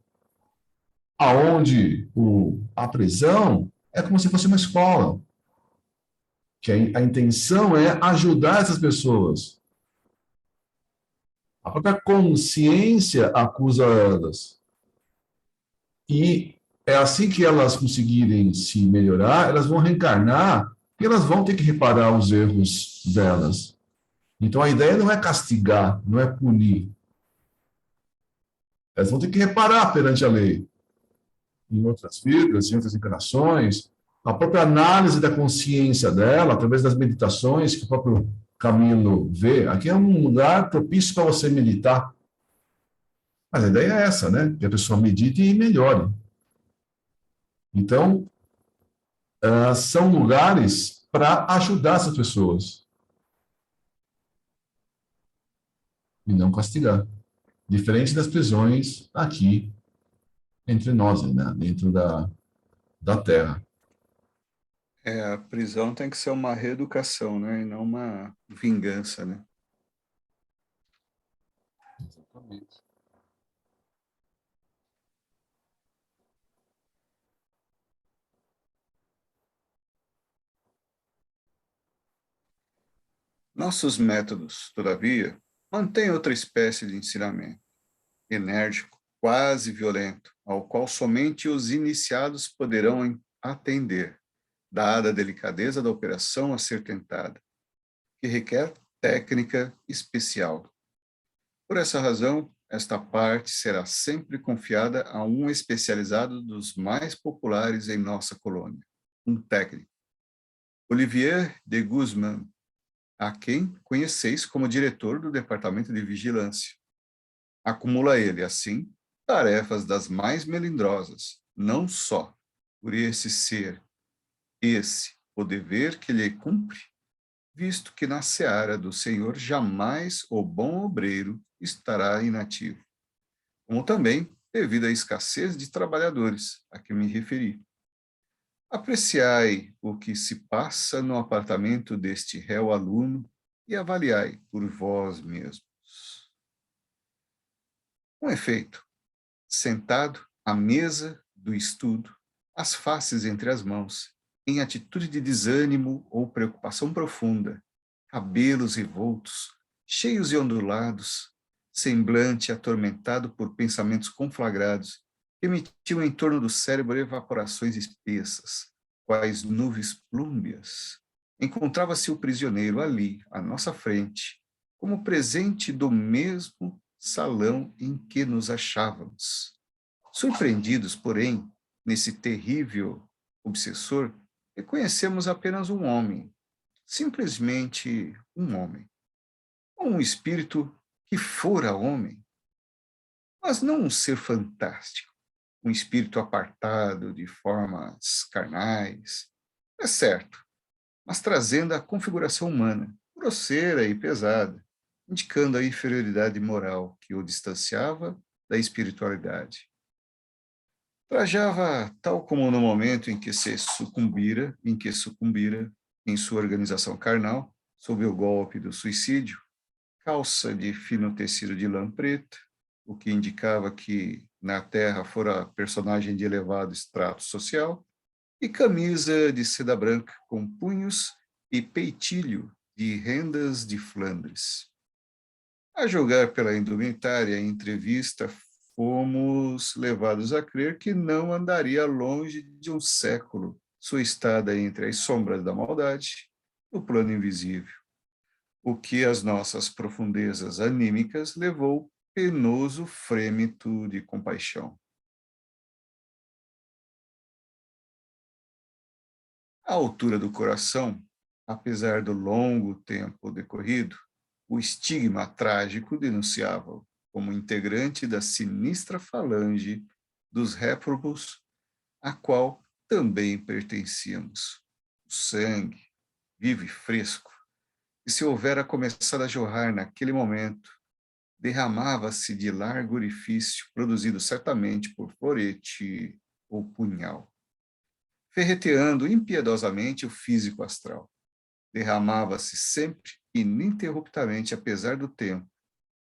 aonde a prisão é como se fosse uma escola, que a intenção é ajudar essas pessoas. A própria consciência acusa elas. E é assim que elas conseguirem se melhorar, elas vão reencarnar e elas vão ter que reparar os erros delas. Então a ideia não é castigar, não é punir. Elas vão ter que reparar perante a lei. Em outras vidas, em outras encarnações, a própria análise da consciência dela, através das meditações que o próprio Camilo vê. Aqui é um lugar propício para você meditar. Mas a ideia é essa, né? Que a pessoa medite e melhore. Então, são lugares para ajudar essas pessoas. E não castigar. Diferente das prisões aqui entre nós, né? Dentro da Terra. A prisão tem que ser uma reeducação, né? E não uma vingança, né? Exatamente. Nossos métodos, todavia, mantêm outra espécie de ensinamento, enérgico, quase violento, ao qual somente os iniciados poderão atender, dada a delicadeza da operação a ser tentada, que requer técnica especial. Por essa razão, esta parte será sempre confiada a um especializado dos mais populares em nossa colônia, um técnico, Olivier de Guzmán, a quem conheceis como diretor do Departamento de Vigilância. Acumula ele, assim, tarefas das mais melindrosas, não só por esse o dever que lhe cumpre, visto que na seara do Senhor jamais o bom obreiro estará inativo, como também devido à escassez de trabalhadores a que me referi. Apreciai o que se passa no apartamento deste réu aluno e avaliai por vós mesmos. Com efeito, sentado à mesa do estudo, as faces entre as mãos, em atitude de desânimo ou preocupação profunda, cabelos revoltos, cheios e ondulados, semblante atormentado por pensamentos conflagrados, emitiam em torno do cérebro evaporações espessas, quais nuvens plúmbeas. Encontrava-se o prisioneiro ali, à nossa frente, como presente do mesmo salão em que nos achávamos. Surpreendidos, porém, nesse terrível obsessor, reconhecemos apenas um homem, simplesmente um homem. Um espírito que fora homem, mas não um ser fantástico, um espírito apartado de formas carnais, é certo, mas trazendo a configuração humana, grosseira e pesada, indicando a inferioridade moral que o distanciava da espiritualidade. Trajava, tal como no momento em que sucumbira em sua organização carnal, sob o golpe do suicídio, calça de fino tecido de lã preta, o que indicava que na Terra fora personagem de elevado extrato social, e camisa de seda branca com punhos e peitilho de rendas de Flandres. A julgar pela indumentária em entrevista, fomos levados a crer que não andaria longe de um século sua estada entre as sombras da maldade, no plano invisível, o que as nossas profundezas anímicas levou penoso frêmito de compaixão. À altura do coração, apesar do longo tempo decorrido, o estigma trágico denunciava-o como integrante da sinistra falange dos réprobos, a qual também pertencíamos. O sangue, vivo e fresco, que se houvera começado a jorrar naquele momento, derramava-se de largo orifício, produzido certamente por florete ou punhal, ferreteando impiedosamente o físico astral. Derramava-se sempre ininterruptamente, apesar do tempo,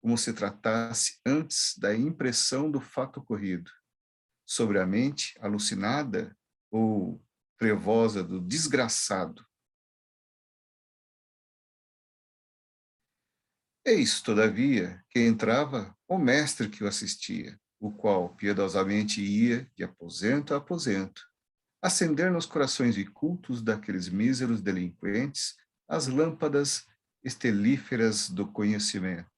como se tratasse antes da impressão do fato ocorrido, sobre a mente alucinada ou trevosa do desgraçado. Eis, todavia, que entrava o mestre que o assistia, o qual piedosamente ia, de aposento a aposento, acender nos corações incultos daqueles míseros delinquentes as lâmpadas estelíferas do conhecimento,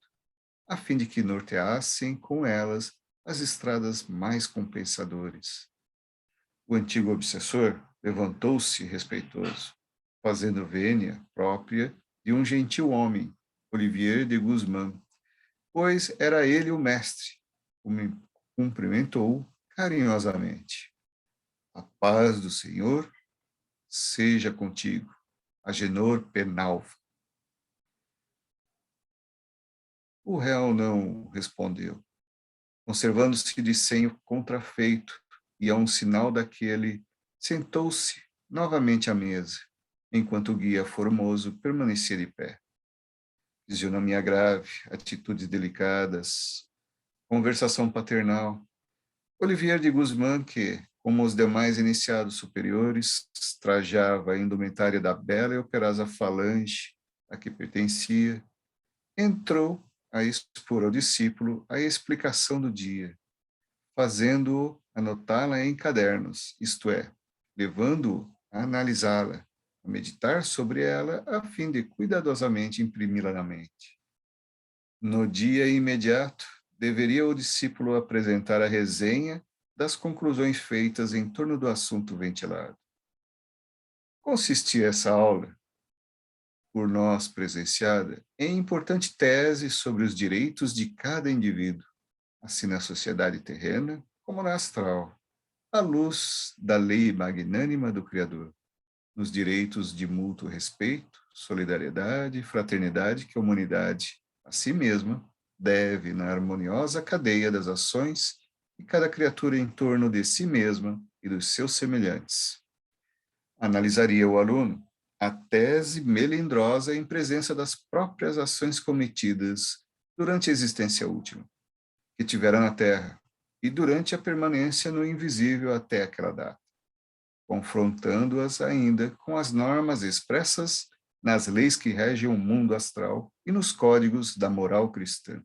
a fim de que norteassem com elas as estradas mais compensadoras. O antigo obsessor levantou-se respeitoso, fazendo vênia própria de um gentil homem, Olivier de Guzmán, pois era ele o mestre, o me cumprimentou carinhosamente. A paz do Senhor seja contigo, Agenor Penalva. O réu não respondeu, conservando-se de senho contrafeito, e a um sinal daquele, sentou-se novamente à mesa, enquanto o guia formoso permanecia de pé. Fisionomia grave, atitudes delicadas, conversação paternal. Olivier de Guzmán, que, como os demais iniciados superiores, trajava a indumentária da bela e operosa falange, a que pertencia, entrou a expor ao discípulo a explicação do dia, fazendo-o anotá-la em cadernos, isto é, levando-o a analisá-la, a meditar sobre ela, a fim de cuidadosamente imprimi-la na mente. No dia imediato, deveria o discípulo apresentar a resenha das conclusões feitas em torno do assunto ventilado. Consistia essa aula, por nós presenciada, em importante tese sobre os direitos de cada indivíduo, assim na sociedade terrena como na astral, à luz da lei magnânima do Criador, nos direitos de mútuo respeito, solidariedade e fraternidade que a humanidade, a si mesma, deve na harmoniosa cadeia das ações e cada criatura em torno de si mesma e dos seus semelhantes. Analisaria o aluno a tese melindrosa em presença das próprias ações cometidas durante a existência última, que tiveram na Terra, e durante a permanência no invisível até aquela data, confrontando-as ainda com as normas expressas nas leis que regem o mundo astral e nos códigos da moral cristã,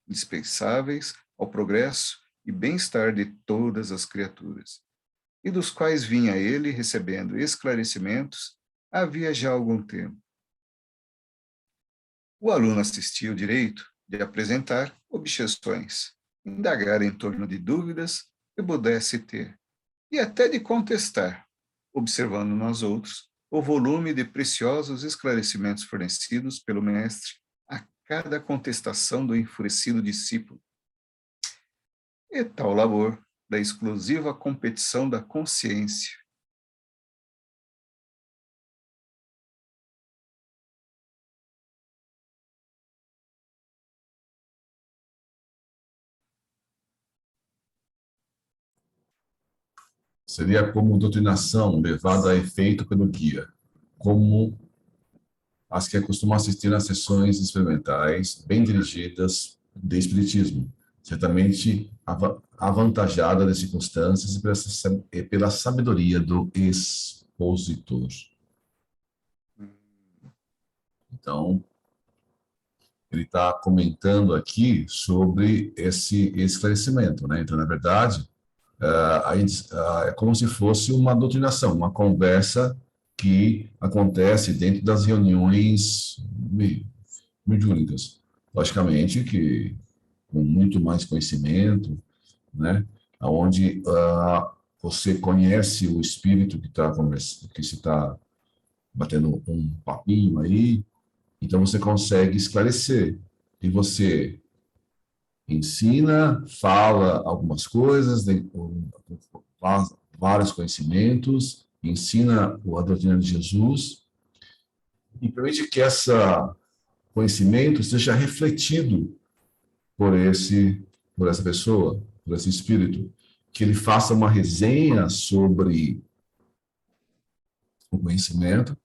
indispensáveis ao progresso e bem-estar de todas as criaturas, e dos quais vinha ele recebendo esclarecimentos havia já algum tempo. O aluno assistia o direito de apresentar objeções, indagar em torno de dúvidas que pudesse ter, e até de contestar, observando nós outros o volume de preciosos esclarecimentos fornecidos pelo mestre a cada contestação do enfurecido discípulo. E tal labor da exclusiva competição da consciência. Seria como doutrinação levada a efeito pelo guia, como as que costumam assistir nas sessões experimentais bem dirigidas de espiritismo, certamente avantajada das circunstâncias e pela sabedoria do expositor. Então, ele está comentando aqui sobre esse esclarecimento, né? Então, na verdade, é como se fosse uma doutrinação, uma conversa que acontece dentro das reuniões mediúnicas. Logicamente que com muito mais conhecimento, né? Onde você conhece o espírito que está conversando, que se está batendo um papinho aí, então você consegue esclarecer. E você ensina, fala algumas coisas, faz vários conhecimentos, ensina a doutrina de Jesus e permite que esse conhecimento seja refletido por essa pessoa, por esse espírito, que ele faça uma resenha sobre o conhecimento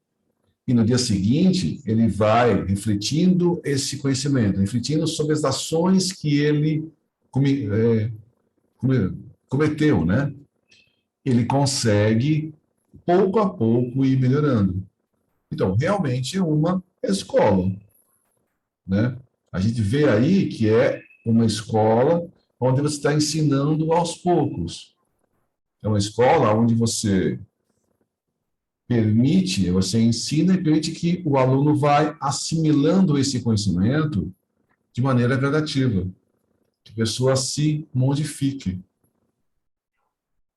e no dia seguinte ele vai refletindo esse conhecimento, refletindo sobre as ações que ele cometeu, né? Ele consegue, pouco a pouco, ir melhorando. Então, realmente é uma escola, né? A gente vê aí que é uma escola onde você está ensinando aos poucos. É uma escola onde você você ensina e permite que o aluno vai assimilando esse conhecimento de maneira gradativa, que a pessoa se modifique.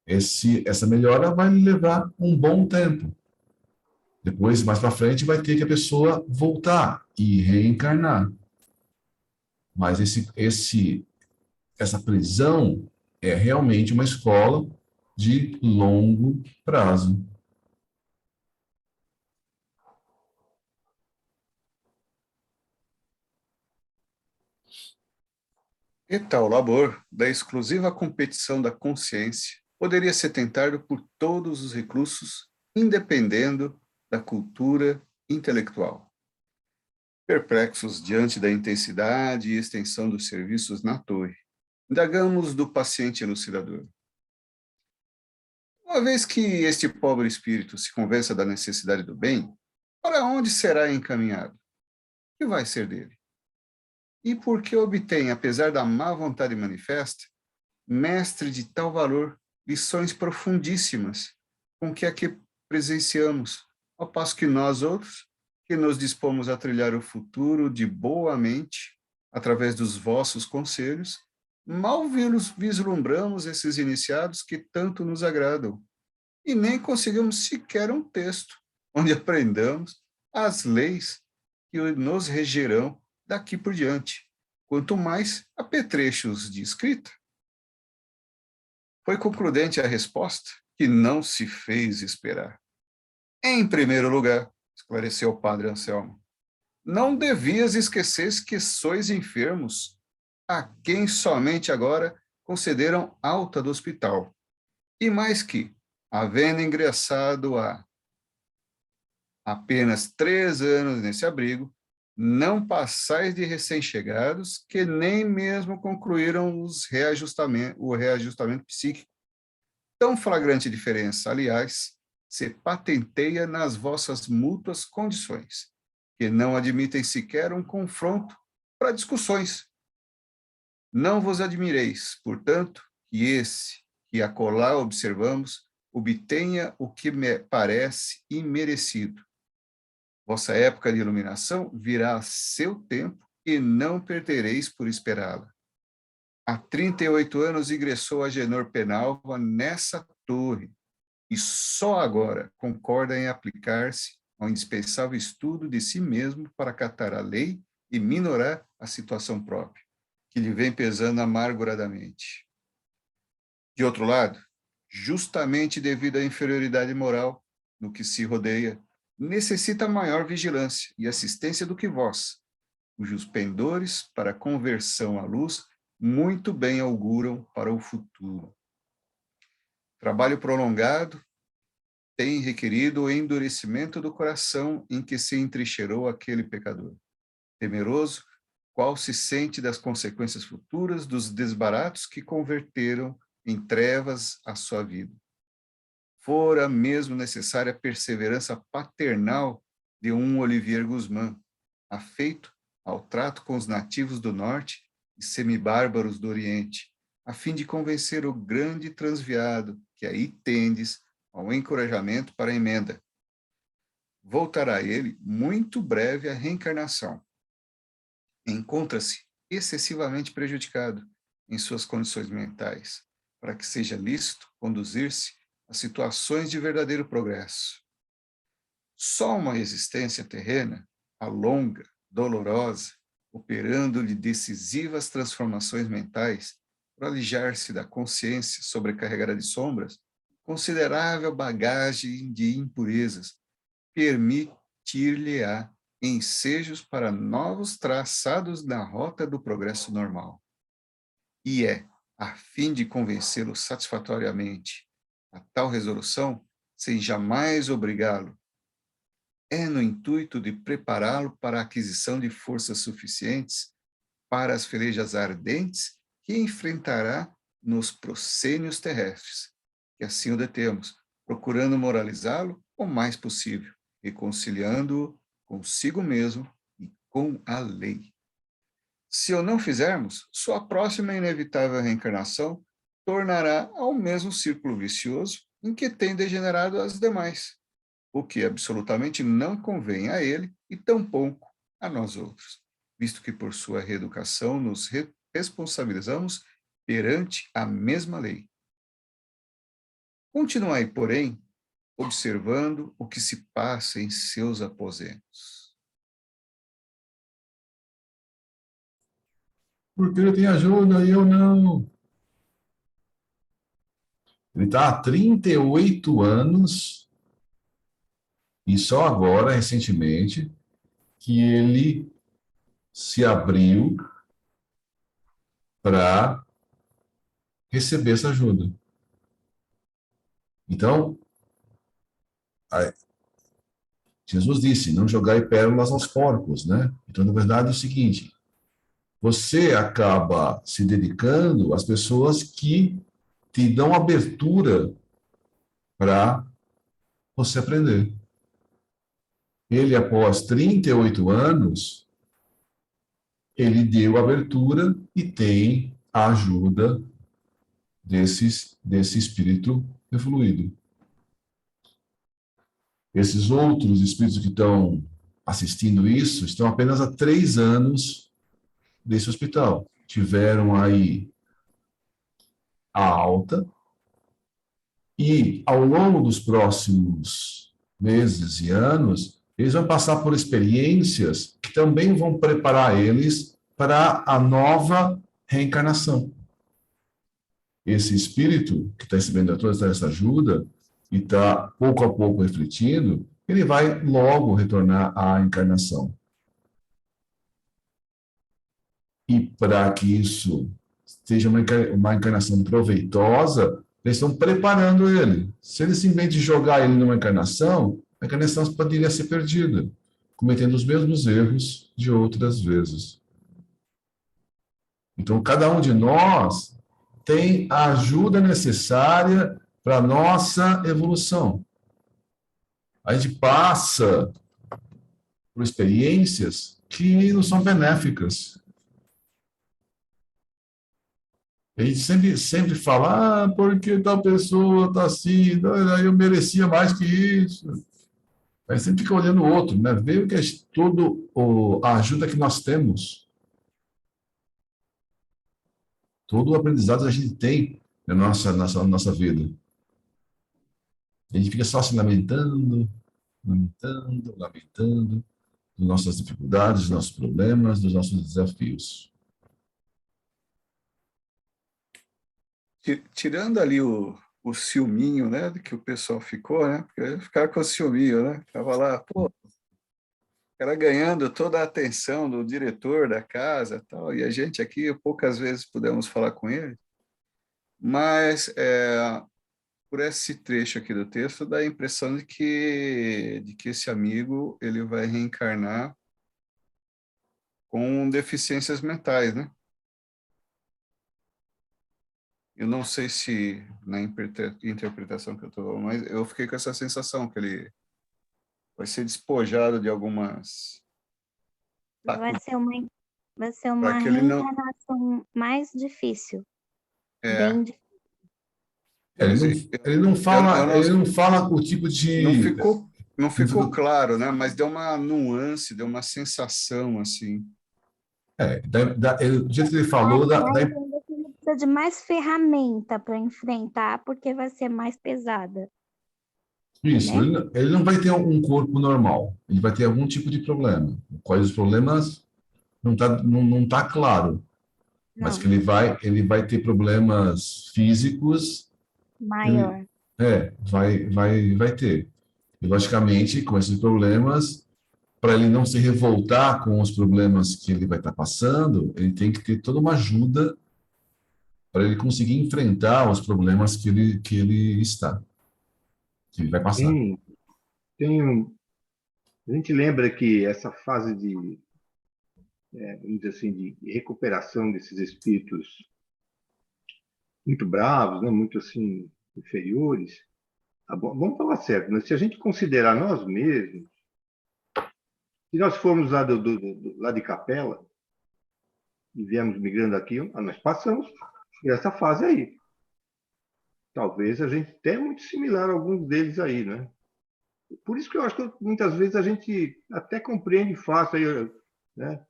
Essa melhora vai levar um bom tempo. Depois, mais para frente, vai ter que a pessoa voltar e reencarnar. Mas essa prisão é realmente uma escola de longo prazo. E tal labor da exclusiva competição da consciência poderia ser tentado por todos os reclusos, independendo da cultura intelectual. Perplexos diante da intensidade e extensão dos serviços na torre, indagamos do paciente elucidador. Uma vez que este pobre espírito se convença da necessidade do bem, para onde será encaminhado? que vai ser dele? E porque obtém, apesar da má vontade manifesta, mestre de tal valor, lições profundíssimas, com que aqui presenciamos, ao passo que nós outros, que nos dispomos a trilhar o futuro de boa mente, através dos vossos conselhos, mal vislumbramos esses iniciados que tanto nos agradam, e nem conseguimos sequer um texto, onde aprendamos as leis que nos regerão daqui por diante, quanto mais apetrechos de escrita. Foi concludente a resposta, que não se fez esperar. Em primeiro lugar, esclareceu o padre Anselmo, não devias esquecer que sois enfermos, a quem somente agora concederam alta do hospital. E mais que, havendo ingressado há apenas 3 anos nesse abrigo, não passais de recém-chegados que nem mesmo concluíram o reajustamento psíquico. Tão flagrante diferença, aliás, se patenteia nas vossas mútuas condições, que não admitem sequer um confronto para discussões. Não vos admireis, portanto, que esse que acolá observamos obtenha o que me parece imerecido. Vossa época de iluminação virá a seu tempo e não perdereis por esperá-la. Há 38 anos ingressou Agenor Penalva nessa torre e só agora concorda em aplicar-se ao indispensável estudo de si mesmo para acatar a lei e minorar a situação própria, que lhe vem pesando amarguradamente. De outro lado, justamente devido à inferioridade moral no que se rodeia, necessita maior vigilância e assistência do que vós, cujos pendores para conversão à luz muito bem auguram para o futuro. Trabalho prolongado tem requerido o endurecimento do coração em que se entrincheirou aquele pecador. Temeroso, qual se sente das consequências futuras dos desbaratos que converteram em trevas a sua vida. Fora mesmo necessária a perseverança paternal de um Olivier Guzmán, afeito ao trato com os nativos do norte e semibárbaros do oriente, a fim de convencer o grande transviado que aí tendes ao encorajamento para a emenda. Voltará ele muito breve à reencarnação. Encontra-se excessivamente prejudicado em suas condições mentais, para que seja lícito conduzir-se a situações de verdadeiro progresso. Só uma existência terrena, a longa, dolorosa, operando-lhe decisivas transformações mentais, para alijar-se da consciência sobrecarregada de sombras, considerável bagagem de impurezas, permitir-lhe-á ensejos para novos traçados na rota do progresso normal. E é, a fim de convencê-lo satisfatoriamente a tal resolução, sem jamais obrigá-lo, é no intuito de prepará-lo para a aquisição de forças suficientes para as pelejas ardentes que enfrentará nos proscênios terrestres, que assim o detemos, procurando moralizá-lo o mais possível, reconciliando-o consigo mesmo e com a lei. Se o não fizermos, sua próxima e inevitável reencarnação tornará ao mesmo círculo vicioso em que tem degenerado as demais, o que absolutamente não convém a ele e tampouco a nós outros, visto que por sua reeducação nos responsabilizamos perante a mesma lei. Continuai, porém, observando o que se passa em seus aposentos. Porque ele tem ajuda e eu não. Ele está há 38 anos e só agora, recentemente, que ele se abriu para receber essa ajuda. Então, Jesus disse, não jogai pérolas aos porcos, né? Então, na verdade, é o seguinte, você acaba se dedicando às pessoas que te dão abertura para você aprender. Ele, após 38 anos, ele deu abertura e tem a ajuda desse espírito evoluído. Esses outros espíritos que estão assistindo isso estão apenas há 3 anos desse hospital. Tiveram aí a alta e, ao longo dos próximos meses e anos, eles vão passar por experiências que também vão preparar eles para a nova reencarnação. Esse espírito que está recebendo toda essa ajuda e está pouco a pouco refletindo, ele vai logo retornar à encarnação. E para que isso seja uma encarnação proveitosa, eles estão preparando ele. Se eles simplesmente jogar ele numa encarnação, a encarnação poderia ser perdida, cometendo os mesmos erros de outras vezes. Então, cada um de nós tem a ajuda necessária para a nossa evolução. A gente passa por experiências que não são benéficas. A gente sempre fala, porque tal pessoa está assim, eu merecia mais que isso. Aí sempre fica olhando o outro, né? Vê o que é toda a ajuda que nós temos. Todo o aprendizado que a gente tem na nossa vida. A gente fica só se lamentando das nossas dificuldades, dos nossos problemas, dos nossos desafios. Tirando ali o ciúminho, né, que o pessoal ficou, né, porque ficar com o ciúminho, né, tava lá, pô, era ganhando toda a atenção do diretor da casa, tal, e a gente aqui poucas vezes pudemos falar com ele, mas por esse trecho aqui do texto dá a impressão de que esse amigo ele vai reencarnar com deficiências mentais, né? Eu não sei se na interpretação que eu estou, mas eu fiquei com essa sensação que ele vai ser despojado de algumas Vai ser uma, vai ser para uma que ele não reencarnação mais difícil. é, Bem difícil. Ele não fala o tipo não de... ficou claro, né? Mas deu uma nuance, deu uma sensação assim. Do jeito que ele falou, Você precisa de mais ferramenta para enfrentar, porque vai ser mais pesada. isso, Né? ele não vai ter um corpo normal, ele vai ter algum tipo de problema. Quais os problemas não tá claro, mas Não, que ele vai ter problemas físicos, maior. vai ter. E, logicamente, com esses problemas, para ele não se revoltar com os problemas que ele vai estar passando, ele tem que ter toda uma ajuda para ele conseguir enfrentar os problemas que ele vai passar. A gente lembra que essa fase de, vamos dizer assim, de recuperação desses espíritos muito bravos, né, muito assim inferiores. Vamos falar certo, né? Se a gente considerar nós mesmos, se nós formos lá lá de Capela e viemos migrando aqui, nós passamos por essa fase aí. Talvez a gente até muito similar a alguns deles aí, né? Por isso que eu acho que muitas vezes a gente até compreende fácil aí, né,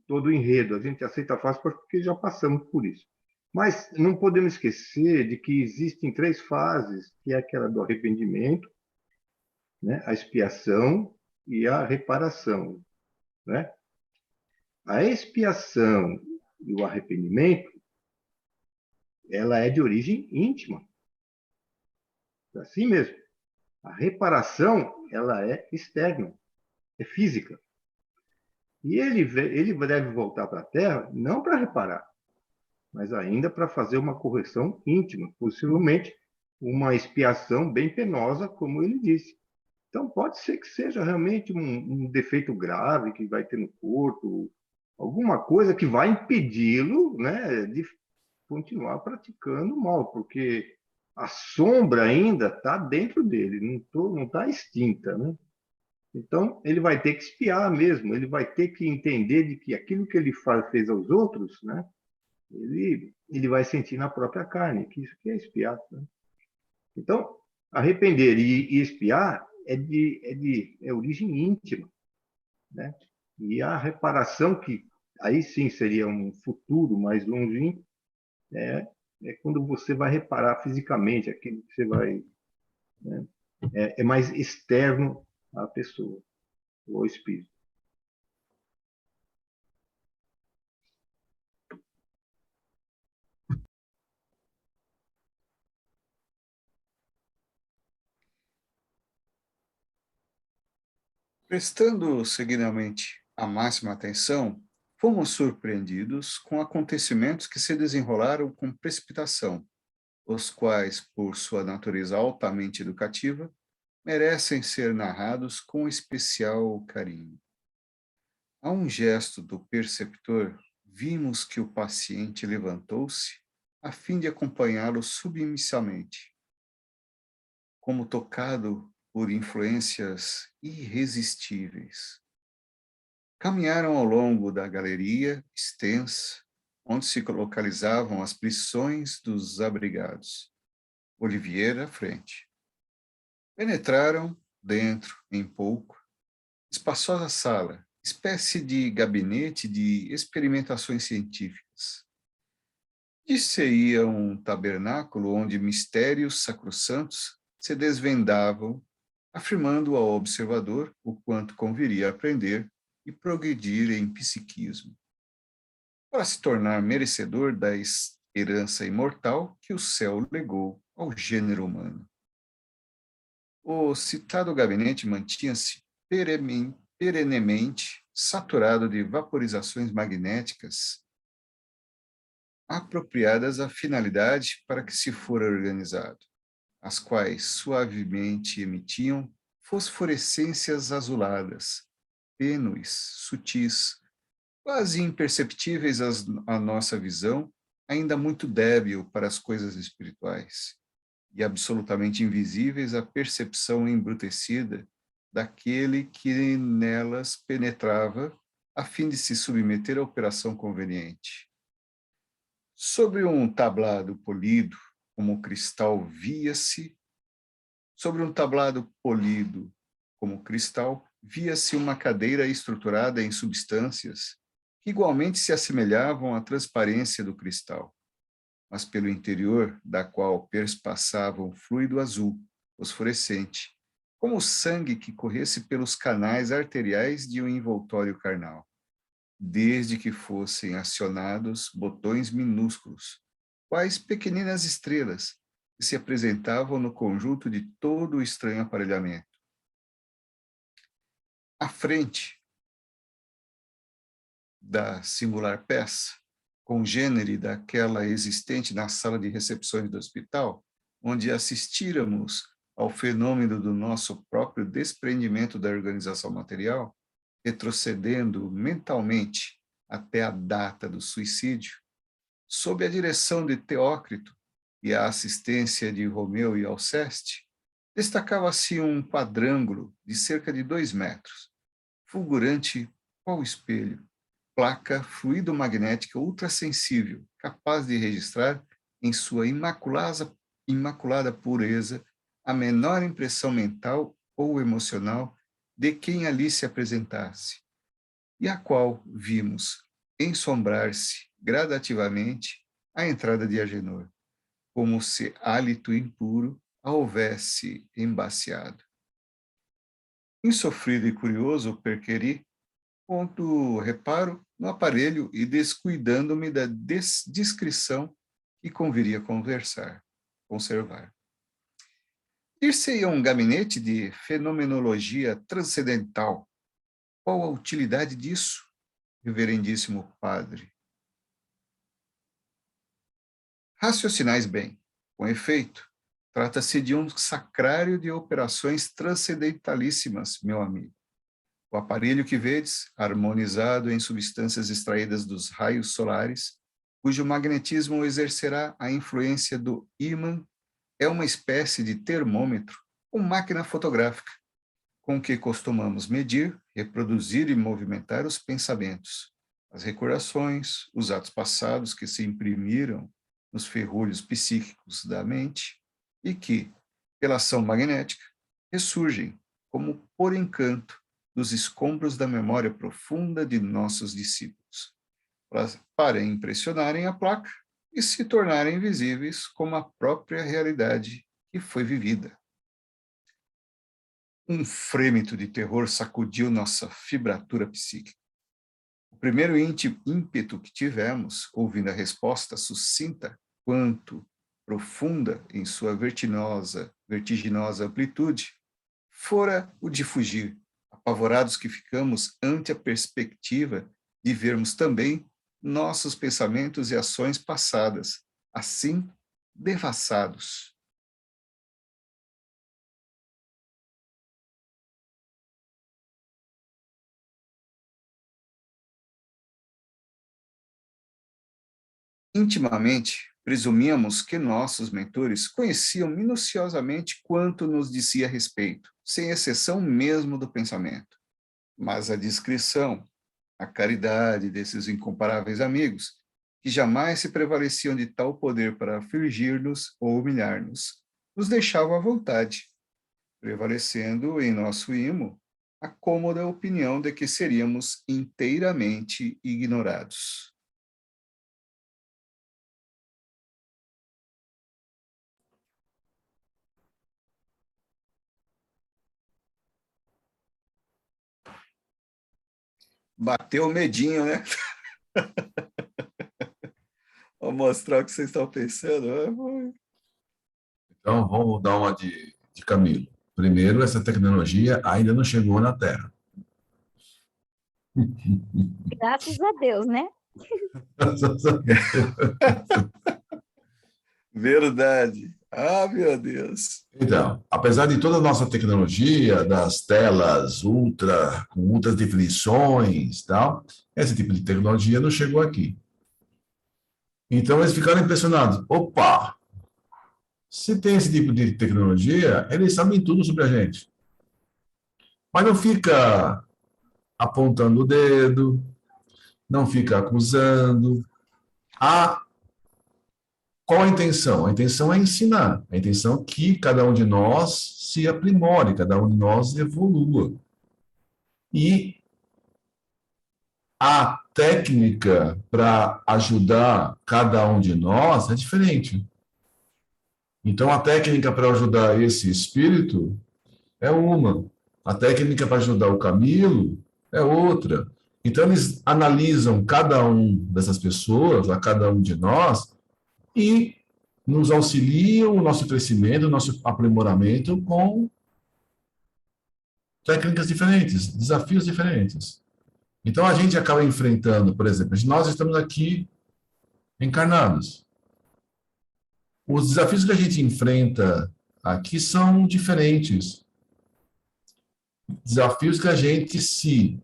todo o enredo, a gente aceita fácil porque já passamos por isso. Mas não podemos esquecer de que existem 3 fases, que é aquela do arrependimento, né, a expiação e a reparação. Né? A expiação e o arrependimento, ela é de origem íntima. É assim mesmo. A reparação, ela é externa, é física. E ele deve voltar para a Terra não para reparar, mas ainda para fazer uma correção íntima, possivelmente uma expiação bem penosa, como ele disse. Então, pode ser que seja realmente um defeito grave que vai ter no corpo, alguma coisa que vai impedi-lo, né, de continuar praticando mal, porque a sombra ainda está dentro dele, não está extinta, né? Então, ele vai ter que espiar mesmo, ele vai ter que entender de que aquilo que ele fez aos outros, né, ele vai sentir na própria carne, que isso que é espiar. Né? Então, arrepender e espiar é origem íntima. Né? E a reparação, que aí sim seria um futuro mais longínquo, é quando você vai reparar fisicamente aquilo que você vai... Né? É mais externo à pessoa, ou ao espírito. Prestando seguidamente a máxima atenção, fomos surpreendidos com acontecimentos que se desenrolaram com precipitação, os quais, por sua natureza altamente educativa, merecem ser narrados com especial carinho. A um gesto do perceptor, vimos que o paciente levantou-se a fim de acompanhá-lo submissamente. Como tocado por influências irresistíveis. Caminharam ao longo da galeria extensa, onde se localizavam as prisões dos abrigados. Olivier à frente. Penetraram dentro, em pouco, espaçosa sala, espécie de gabinete de experimentações científicas. Disse-ia um tabernáculo onde mistérios sacrossantos se desvendavam, afirmando ao observador o quanto conviria aprender e progredir em psiquismo, para se tornar merecedor da herança imortal que o céu legou ao gênero humano. O citado gabinete mantinha-se perenemente saturado de vaporizações magnéticas apropriadas à finalidade para que se fora organizado, as quais suavemente emitiam fosforescências azuladas, tênues, sutis, quase imperceptíveis à nossa visão, ainda muito débil para as coisas espirituais, e absolutamente invisíveis à percepção embrutecida daquele que nelas penetrava a fim de se submeter à operação conveniente. Sobre um tablado polido, como cristal, via-se uma cadeira estruturada em substâncias que igualmente se assemelhavam à transparência do cristal, mas pelo interior da qual perspassava um fluido azul, fosforescente, como o sangue que corresse pelos canais arteriais de um envoltório carnal, desde que fossem acionados botões minúsculos, quais pequeninas estrelas, que se apresentavam no conjunto de todo o estranho aparelhamento. À frente da singular peça, congênere daquela existente na sala de recepções do hospital, onde assistíramos ao fenômeno do nosso próprio desprendimento da organização material, retrocedendo mentalmente até a data do suicídio, sob a direção de Teócrito e a assistência de Romeu e Alceste, destacava-se um quadrângulo de cerca de 2 metros, fulgurante qual espelho, placa fluido-magnética ultrassensível, capaz de registrar em sua imaculada pureza a menor impressão mental ou emocional de quem ali se apresentasse, e a qual vimos ensombrar-se gradativamente à entrada de Agenor, como se hálito impuro a houvesse embaciado. Insofrido e curioso, perquiri, ponto reparo no aparelho e descuidando-me da discrição que conviria conservar. Ir-se-ia um gabinete de fenomenologia transcendental. Qual a utilidade disso, reverendíssimo padre? Raciocinais bem. Com efeito, trata-se de um sacrário de operações transcendentalíssimas, meu amigo. O aparelho que vedes, harmonizado em substâncias extraídas dos raios solares, cujo magnetismo exercerá a influência do ímã, é uma espécie de termômetro ou máquina fotográfica, com que costumamos medir, reproduzir e movimentar os pensamentos, as recordações, os atos passados que se imprimiram nos ferrolhos psíquicos da mente e que, pela ação magnética, ressurgem como por encanto dos escombros da memória profunda de nossos discípulos, para impressionarem a placa e se tornarem visíveis como a própria realidade que foi vivida. Um frêmito de terror sacudiu nossa fibratura psíquica. O primeiro ímpeto que tivemos, ouvindo a resposta sucinta quanto profunda em sua vertiginosa amplitude, fora o de fugir, apavorados que ficamos ante a perspectiva de vermos também nossos pensamentos e ações passadas, assim devassados. Intimamente, presumíamos que nossos mentores conheciam minuciosamente quanto nos dizia a respeito, sem exceção mesmo do pensamento. Mas a discrição, a caridade desses incomparáveis amigos, que jamais se prevaleciam de tal poder para afligir-nos ou humilhar-nos, nos deixavam à vontade, prevalecendo em nosso imo a cômoda opinião de que seríamos inteiramente ignorados. Bateu o medinho, né? Vou mostrar o que vocês estão pensando. Então, vamos dar uma de Camilo. Primeiro, essa tecnologia ainda não chegou na Terra. Graças a Deus, né? Verdade. Ah, meu Deus. Então, apesar de toda a nossa tecnologia, das telas ultra, com ultra definições e tal, esse tipo de tecnologia não chegou aqui. Então, eles ficaram impressionados. Opa! Se tem esse tipo de tecnologia, eles sabem tudo sobre a gente. Mas não fica apontando o dedo, não fica acusando. Qual a intenção? A intenção é ensinar. A intenção é que cada um de nós se aprimore, cada um de nós evolua. E a técnica para ajudar cada um de nós é diferente. Então, a técnica para ajudar esse espírito é uma. A técnica para ajudar o Camilo é outra. Então, eles analisam cada um dessas pessoas, a cada um de nós, e nos auxiliam o nosso crescimento, o nosso aprimoramento com técnicas diferentes, desafios diferentes. Então, a gente acaba enfrentando, por exemplo, nós estamos aqui encarnados. Os desafios que a gente enfrenta aqui são diferentes. Desafios que a gente se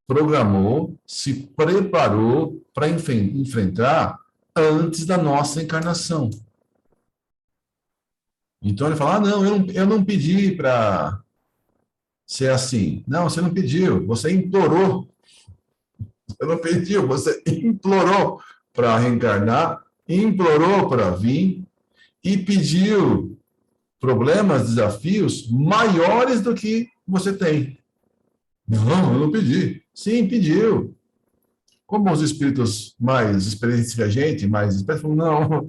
programou, se preparou para enfrentar antes da nossa encarnação. Então ele fala, não, eu não pedi para ser assim. Não, você não pediu, você implorou. Você não pediu, você implorou para reencarnar, implorou para vir e pediu problemas, desafios maiores do que você tem. Não, eu não pedi. Sim, pediu. Como os espíritos mais experientes que a gente, mais espertos, falam, não,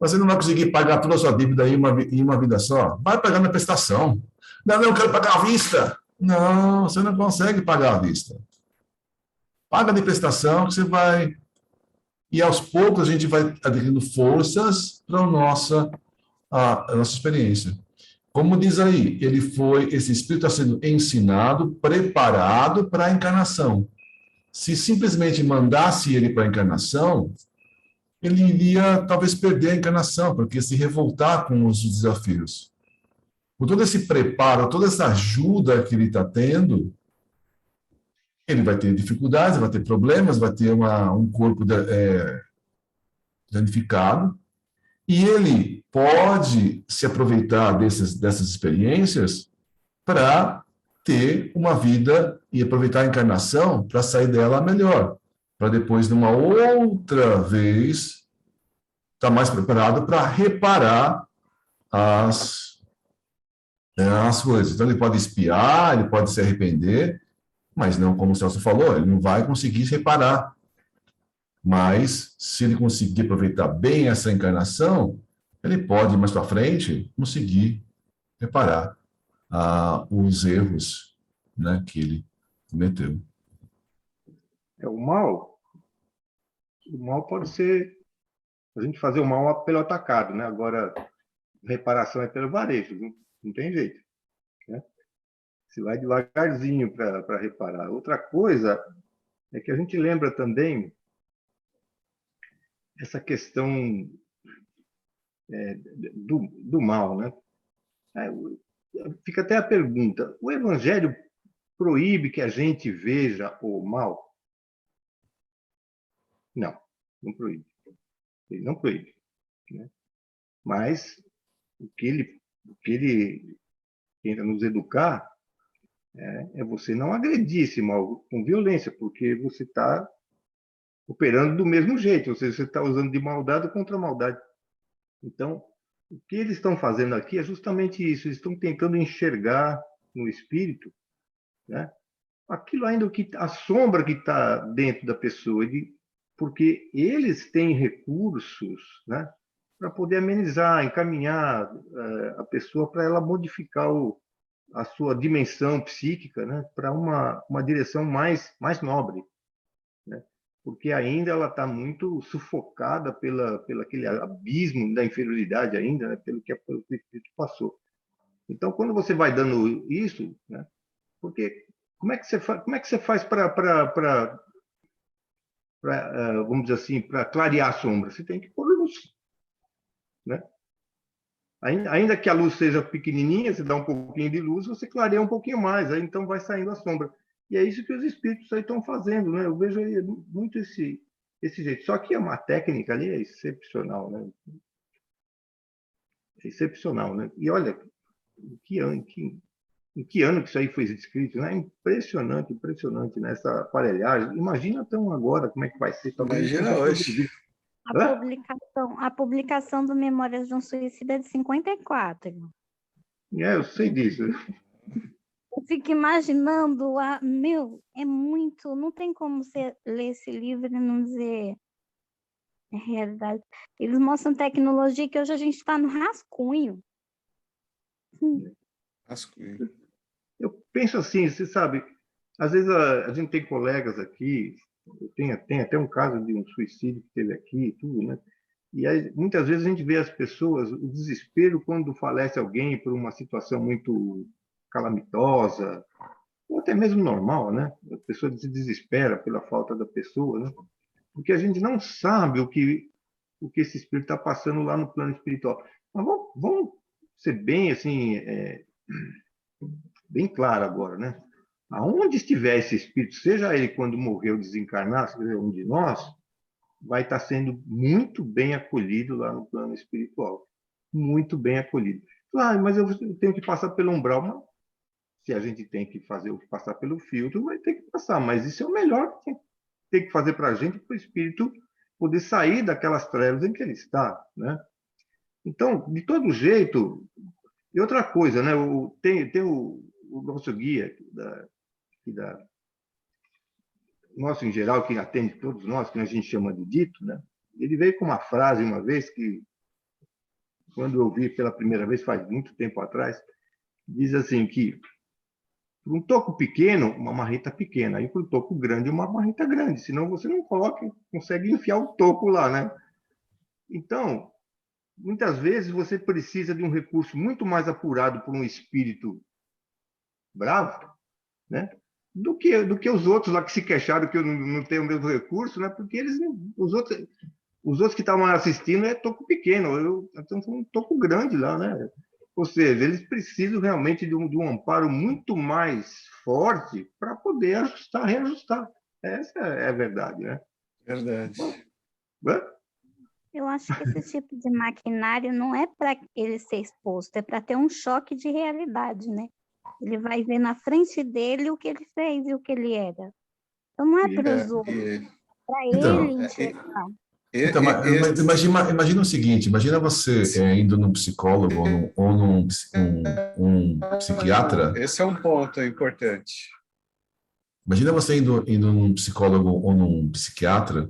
você não vai conseguir pagar toda a sua dívida em uma vida só. Vai pagar na prestação. Não, eu quero pagar à vista. Não, você não consegue pagar à vista. Paga de prestação que você vai... E aos poucos a gente vai adquirindo forças para a nossa experiência. Como diz aí, esse espírito está sendo ensinado, preparado para a encarnação. Se simplesmente mandasse ele para a encarnação, ele iria talvez perder a encarnação, porque se revoltar com os desafios. Com todo esse preparo, toda essa ajuda que ele está tendo, ele vai ter dificuldades, vai ter problemas, vai ter um corpo danificado, e ele pode se aproveitar dessas experiências para ter uma vida e aproveitar a encarnação para sair dela melhor, para depois, numa outra vez, estar mais preparado para reparar as coisas. Então, ele pode espiar, ele pode se arrepender, mas não, como o Celso falou, ele não vai conseguir reparar. Mas, se ele conseguir aproveitar bem essa encarnação, ele pode, mais para frente, conseguir reparar os erros, né, que ele cometeu. O mal pode ser a gente fazer o mal pelo atacado, né? Agora, reparação é pelo varejo, não tem jeito, né? Você vai devagarzinho para reparar. Outra coisa é que a gente lembra também essa questão do mal, né? Fica até a pergunta: o Evangelho proíbe que a gente veja o mal? Não, não proíbe. Ele não proíbe, né? Mas o que ele tenta nos educar é você não agredir esse mal com violência, porque você está operando do mesmo jeito, ou seja, você está usando de maldade contra maldade. Então, o que eles estão fazendo aqui é justamente isso, eles estão tentando enxergar no espírito, né, aquilo ainda a sombra que está dentro da pessoa, porque eles têm recursos, né, para poder amenizar, encaminhar a pessoa para ela modificar a sua dimensão psíquica, né, para uma direção mais nobre, né? Porque ainda ela está muito sufocada pelo aquele abismo da inferioridade ainda, né, pelo que o espírito passou. Então, quando você vai dando isso, né, porque como é que você faz para vamos dizer assim, para clarear a sombra? Você tem que pôr luz, né? Ainda que a luz seja pequenininha, você dá um pouquinho de luz, você clareia um pouquinho mais, aí então vai saindo a sombra. E é isso que os espíritos aí estão fazendo, né? Eu vejo aí muito esse jeito. Só que uma técnica ali é excepcional, né? É excepcional, né? E olha, em que ano que isso aí foi escrito, né? Impressionante, impressionante nessa aparelhagem. Imagina então agora como é que vai ser. Talvez Imagina hoje. A publicação do Memórias de um Suicida é de 54. Eu sei disso. Eu fico imaginando, é muito, não tem como você ler esse livro e não dizer a realidade. Eles mostram tecnologia que hoje a gente está no rascunho. Rascunho. Eu penso assim, você sabe, às vezes a gente tem colegas aqui, tem até um caso de um suicídio que teve aqui e tudo, né? E aí, muitas vezes a gente vê as pessoas, o desespero quando falece alguém por uma situação muito calamitosa, ou até mesmo normal, né? A pessoa se desespera pela falta da pessoa, né? Porque a gente não sabe o que esse espírito está passando lá no plano espiritual. Mas vamos ser bem assim, bem claro agora, né? Aonde estiver esse espírito, seja ele quando morreu desencarnar, seja um de nós, vai estar sendo muito bem acolhido lá no plano espiritual. Muito bem acolhido. Claro, mas eu tenho que passar pelo umbral. Mas se a gente tem que passar pelo filtro, vai ter que passar. Mas isso é o melhor que tem que fazer para a gente, para o espírito poder sair daquelas trevas em que ele está, né? Então, de todo jeito. E outra coisa, né? Tem o nosso guia nosso em geral, que atende todos nós, que a gente chama de dito, né? Ele veio com uma frase uma vez que, quando eu vi pela primeira vez, faz muito tempo atrás, diz assim que para um toco pequeno, uma marreta pequena, e para um toco grande, uma marreta grande, senão você não consegue enfiar o toco lá, né? Então, muitas vezes você precisa de um recurso muito mais apurado por um espírito bravo, né? Do que os outros lá que se queixaram que eu não tenho o mesmo recurso, né? Porque os outros que estavam assistindo é toco pequeno, então foi um toco grande lá, né? Ou seja, eles precisam realmente de um amparo muito mais forte para poder reajustar. Essa é a verdade, né? Verdade. Eu acho que esse tipo de maquinário não é para ele ser exposto, é para ter um choque de realidade, né? Ele vai ver na frente dele o que ele fez e o que ele era. Então, não é para os outros, para Então, ele enxergar. Então, mas imagina o seguinte, imagina você indo num psicólogo ou um psiquiatra. Esse é um ponto importante. Imagina você indo num psicólogo ou num psiquiatra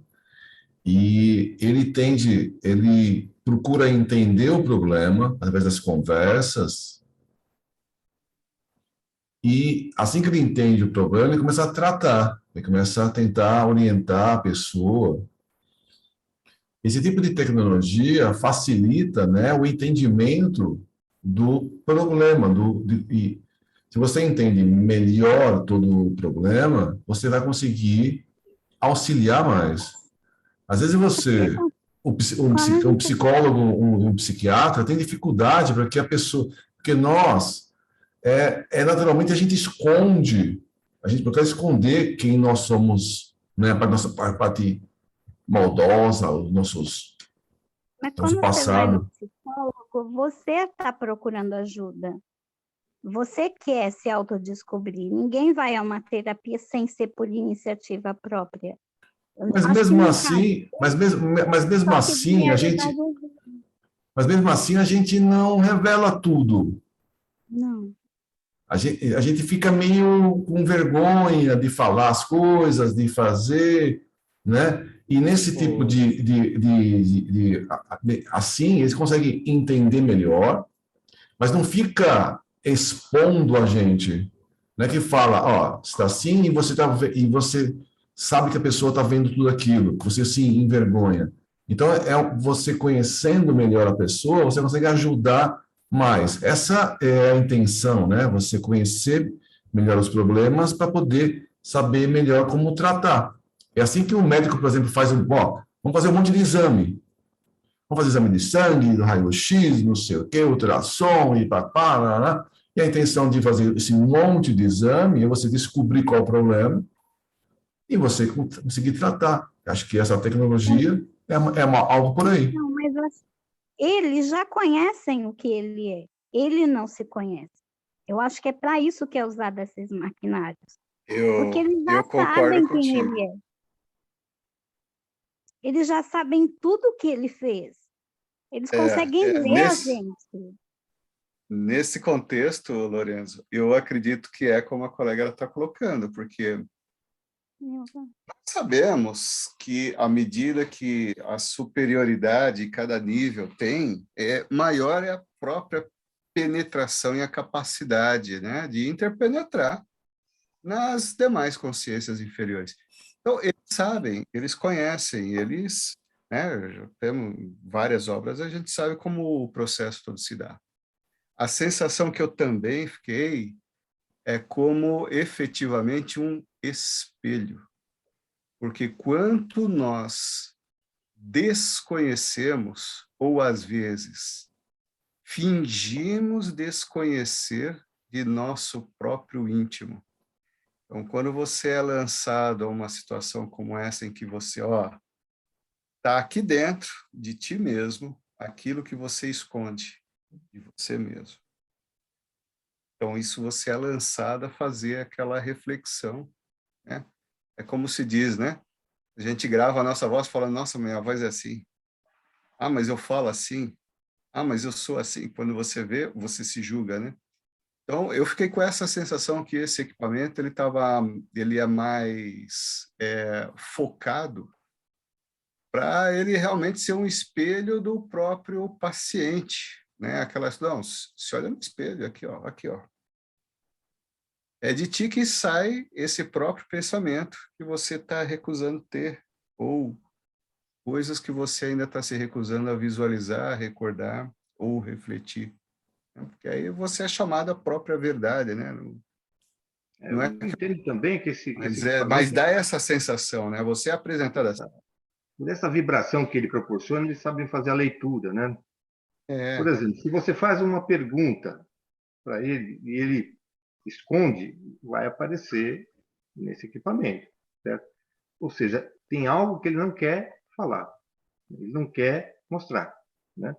e ele procura entender o problema através das conversas e assim que ele entende o problema, ele começa a tratar, ele começa a tentar orientar a pessoa. Esse tipo de tecnologia facilita, né, o entendimento do problema. E se você entende melhor todo o problema, você vai conseguir auxiliar mais. Às vezes um psicólogo, um psiquiatra tem dificuldade para que a pessoa... Porque nós, naturalmente, a gente esconde, a gente procura esconder quem nós somos, né, para a nossa parte maldosa, os nossos... Mas nosso quando você vai no passado. psicólogo, você está procurando ajuda. Você quer se autodescobrir. Ninguém vai a uma terapia sem ser por iniciativa própria. Mas mesmo assim, mas mesmo assim a gente não revela tudo. Não. A gente fica meio com vergonha de falar as coisas, de fazer, né? E nesse tipo assim, eles conseguem entender melhor, mas não fica expondo a gente, né? Que fala, ó, está assim e você sabe que a pessoa está vendo tudo aquilo, que você se envergonha. Então, você conhecendo melhor a pessoa, você consegue ajudar mais. Essa é a intenção, né? Você conhecer melhor os problemas para poder saber melhor como tratar. É assim que o médico, por exemplo, vamos fazer um monte de exame. Vamos fazer exame de sangue, raio-x, não sei o quê, ultrassom e papá. E a intenção de fazer esse monte de exame é você descobrir qual é o problema e você conseguir tratar. Acho que essa tecnologia algo por aí. Não, mas eles já conhecem o que ele é. Ele não se conhece. Eu acho que é para isso que é usado esses maquinários. Porque eles já sabem quem ele é. Eles já sabem tudo o que ele fez. Eles conseguem ler a gente. Nesse contexto, Lorenzo, eu acredito que é como a colega está colocando, porque nós sabemos que à medida que a superioridade cada nível tem, maior é a própria penetração e a capacidade, né, de interpenetrar nas demais consciências inferiores. Então, eles sabem, eles conhecem, eles, né, temos várias obras, a gente sabe como o processo todo se dá. A sensação que eu também fiquei é como efetivamente um espelho. Porque quanto nós desconhecemos, ou às vezes fingimos desconhecer de nosso próprio íntimo. Então, quando você é lançado a uma situação como essa, em que você, está aqui dentro de ti mesmo, aquilo que você esconde de você mesmo. Então, isso você é lançado a fazer aquela reflexão, né? É como se diz, né? A gente grava a nossa voz falando, nossa, minha voz é assim. Ah, mas eu falo assim. Ah, mas eu sou assim. Quando você vê, você se julga, né? Então, eu fiquei com essa sensação que esse equipamento, ele é mais focado para ele realmente ser um espelho do próprio paciente, né? Aquelas, não, se olha no espelho, aqui, ó, aqui, ó. É de ti que sai esse próprio pensamento que você está recusando ter, ou coisas que você ainda está se recusando a visualizar, recordar ou refletir. Porque aí você é chamado à própria verdade, né? Eu entendo também que esse mas dá essa sensação, né? Você é apresentado assim. Por essa vibração que ele proporciona, eles sabem fazer a leitura, né? Por exemplo, se você faz uma pergunta para ele e ele esconde, vai aparecer nesse equipamento, certo? Ou seja, tem algo que ele não quer falar, ele não quer mostrar, né?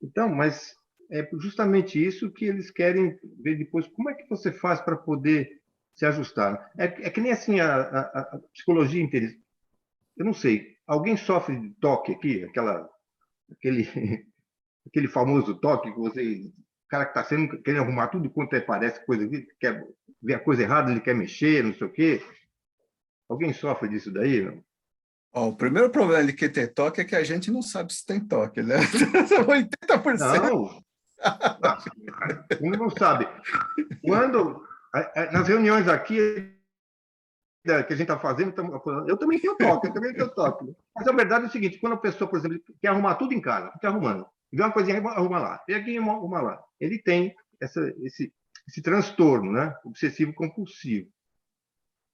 Então, mas é justamente isso que eles querem ver depois. Como é que você faz para poder se ajustar? É que nem assim a psicologia inteira. Eu não sei. Alguém sofre de toque aqui? Aquele, aquele famoso toque que você... O cara que está querendo arrumar tudo quanto parece coisa aqui, quer ver a coisa errada, ele quer mexer, não sei o quê. Alguém sofre disso daí? Não? Ó, o primeiro problema de que ter toque é que a gente não sabe se tem toque, né? 80%. Não. Como não sabe? Quando, nas reuniões aqui que a gente está fazendo, eu também tenho toque, eu também tenho toque. Mas a verdade é o seguinte, quando a pessoa, por exemplo, quer arrumar tudo em casa, fica arrumando, vê uma coisinha, arruma lá, vê aqui, arruma lá. Ele tem esse transtorno, né? Obsessivo compulsivo.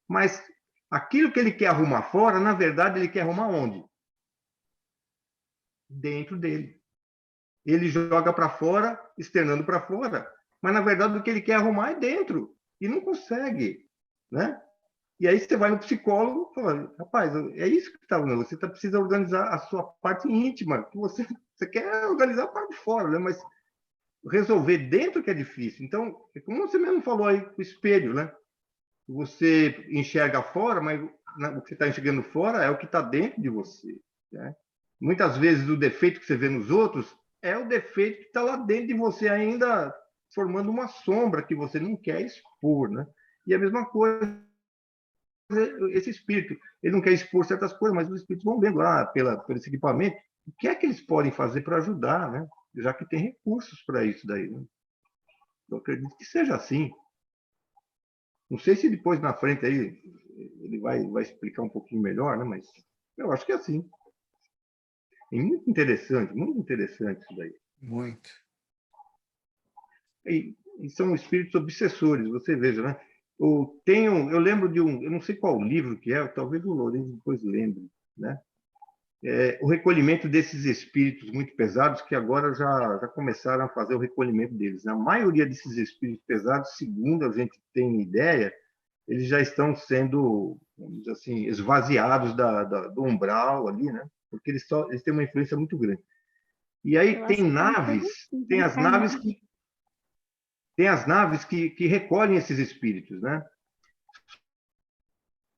Mas aquilo que ele quer arrumar fora, na verdade, ele quer arrumar onde? Dentro dele. Ele joga para fora, externando para fora, mas na verdade o que ele quer arrumar é dentro e não consegue, né? E aí você vai no psicólogo e fala, rapaz, é isso que está, você precisa organizar a sua parte íntima, que você quer organizar a parte de fora, né? Mas resolver dentro que é difícil. Então, como você mesmo falou aí, o espelho, né? Você enxerga fora, mas o que você está enxergando fora é o que está dentro de você, né? Muitas vezes o defeito que você vê nos outros é o defeito que está lá dentro de você ainda formando uma sombra que você não quer expor, né? E a mesma coisa esse espírito, ele não quer expor certas coisas, mas os espíritos vão vendo lá pelo esse equipamento o que é que eles podem fazer para ajudar, né? Já que tem recursos para isso daí, né? Eu acredito que seja assim. Não sei se depois na frente aí ele vai explicar um pouquinho melhor, né? Mas eu acho que é assim. É muito interessante isso daí. Muito. E são espíritos obsessores, você veja, né? Eu lembro de eu não sei qual livro que é, talvez o Lourenço depois lembre, né? O recolhimento desses espíritos muito pesados, que agora já começaram a fazer o recolhimento deles. A maioria desses espíritos pesados, segundo a gente tem ideia, eles já estão sendo, vamos dizer assim, esvaziados do umbral ali, né? Porque eles têm uma influência muito grande. E aí Eu acho que tem tudo assim, tem as naves reencarnado. que recolhem esses espíritos, né?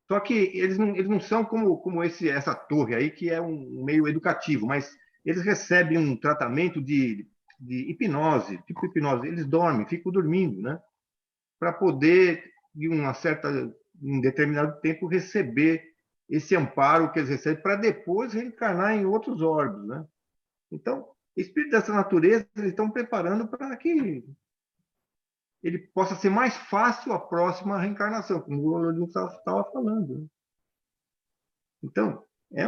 Só que eles não são como essa torre aí, que é um meio educativo, mas eles recebem um tratamento de hipnose, tipo hipnose. Eles dormem, ficam dormindo, né? Para poder, em determinado tempo, receber esse amparo que eles recebem, para depois reencarnar em outros órgãos, né? Então, espíritos dessa natureza, eles estão preparando para que ele possa ser mais fácil a próxima reencarnação, como o Lodin estava falando, né? Então, é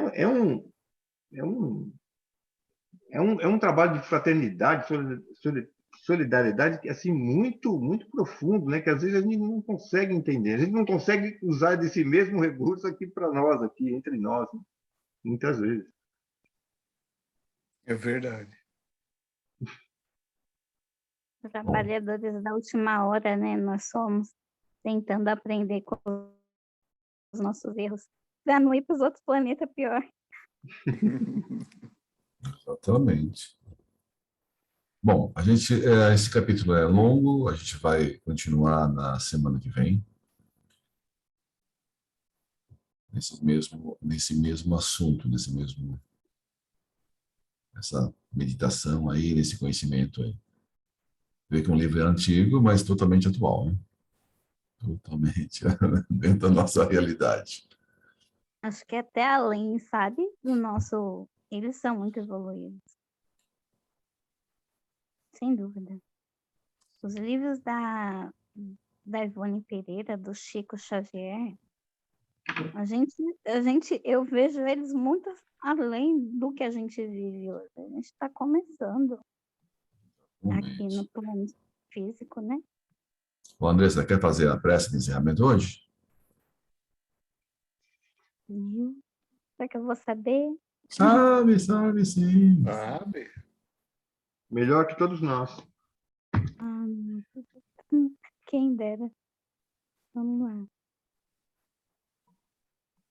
um trabalho de fraternidade, solidariedade assim muito profundo, né? Que às vezes a gente não consegue entender, a gente não consegue usar desse mesmo recurso aqui para nós, aqui entre nós, né? Muitas vezes. É verdade. Trabalhadores da última hora, né? Nós somos tentando aprender com os nossos erros, para não ir para os outros planetas pior. Exatamente. Bom, esse capítulo é longo, a gente vai continuar na semana que vem, nesse mesmo assunto, essa meditação aí, nesse conhecimento aí. Vê que um livro é antigo, mas totalmente atual, né? Totalmente dentro da nossa realidade. Acho que até além, sabe? Do nosso. Eles são muito evoluídos. Sem dúvida. Os livros da Ivone Pereira, do Chico Xavier, eu vejo eles muito além do que a gente vive hoje. A gente está começando aqui no plano físico, né? Ô, Andressa, quer fazer a prece de encerramento hoje? Será que eu vou saber? Sabe sim. Sabe? Melhor que todos nós. Quem dera. Vamos lá.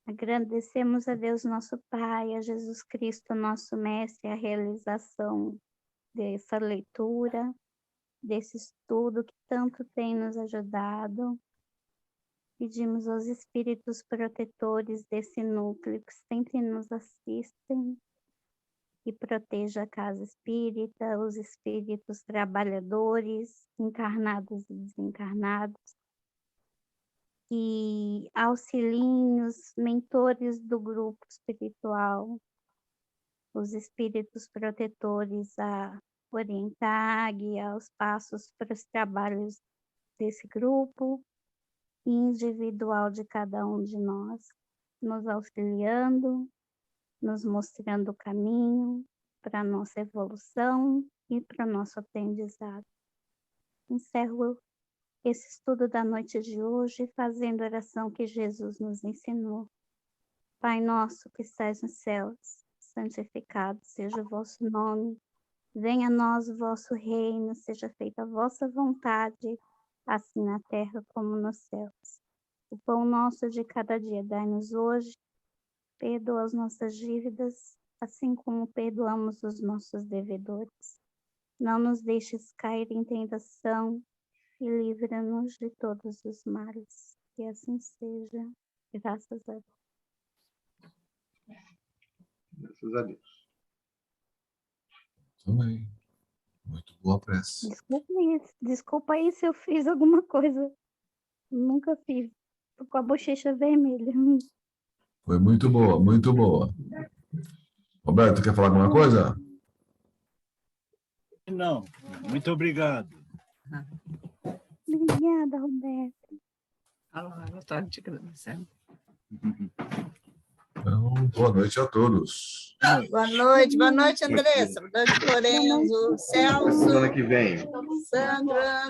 Agradecemos a Deus, nosso Pai, a Jesus Cristo, nosso Mestre, a realização dessa leitura, desse estudo que tanto tem nos ajudado. Pedimos aos espíritos protetores desse núcleo que sempre nos assistem, que proteja a casa espírita, os espíritos trabalhadores, encarnados e desencarnados, que auxiliem os mentores do grupo espiritual, os espíritos protetores a orientar, guiar os passos para os trabalhos desse grupo, individual de cada um de nós, nos auxiliando, nos mostrando o caminho para a nossa evolução e para o nosso aprendizado. Encerro esse estudo da noite de hoje fazendo a oração que Jesus nos ensinou. Pai nosso que estais nos céus, santificado seja o vosso nome. Venha a nós o vosso reino, seja feita a vossa vontade, assim na terra como nos céus. O pão nosso de cada dia dai-nos hoje, perdoa as nossas dívidas, assim como perdoamos os nossos devedores. Não nos deixes cair em tentação e livra-nos de todos os males. Que assim seja, graças a Deus. Graças a Deus. Também. Muito boa prece. Desculpa aí se eu fiz alguma coisa. Nunca fiz. Tô com a bochecha vermelha. Foi muito boa, muito boa. Roberto, quer falar alguma coisa? Não, muito obrigado. Obrigada, Roberto. Ela está te agradecendo. Então, boa noite a todos. Boa noite, Andressa. Boa noite, Lorenzo, Celso, Semana que vem. Sandra.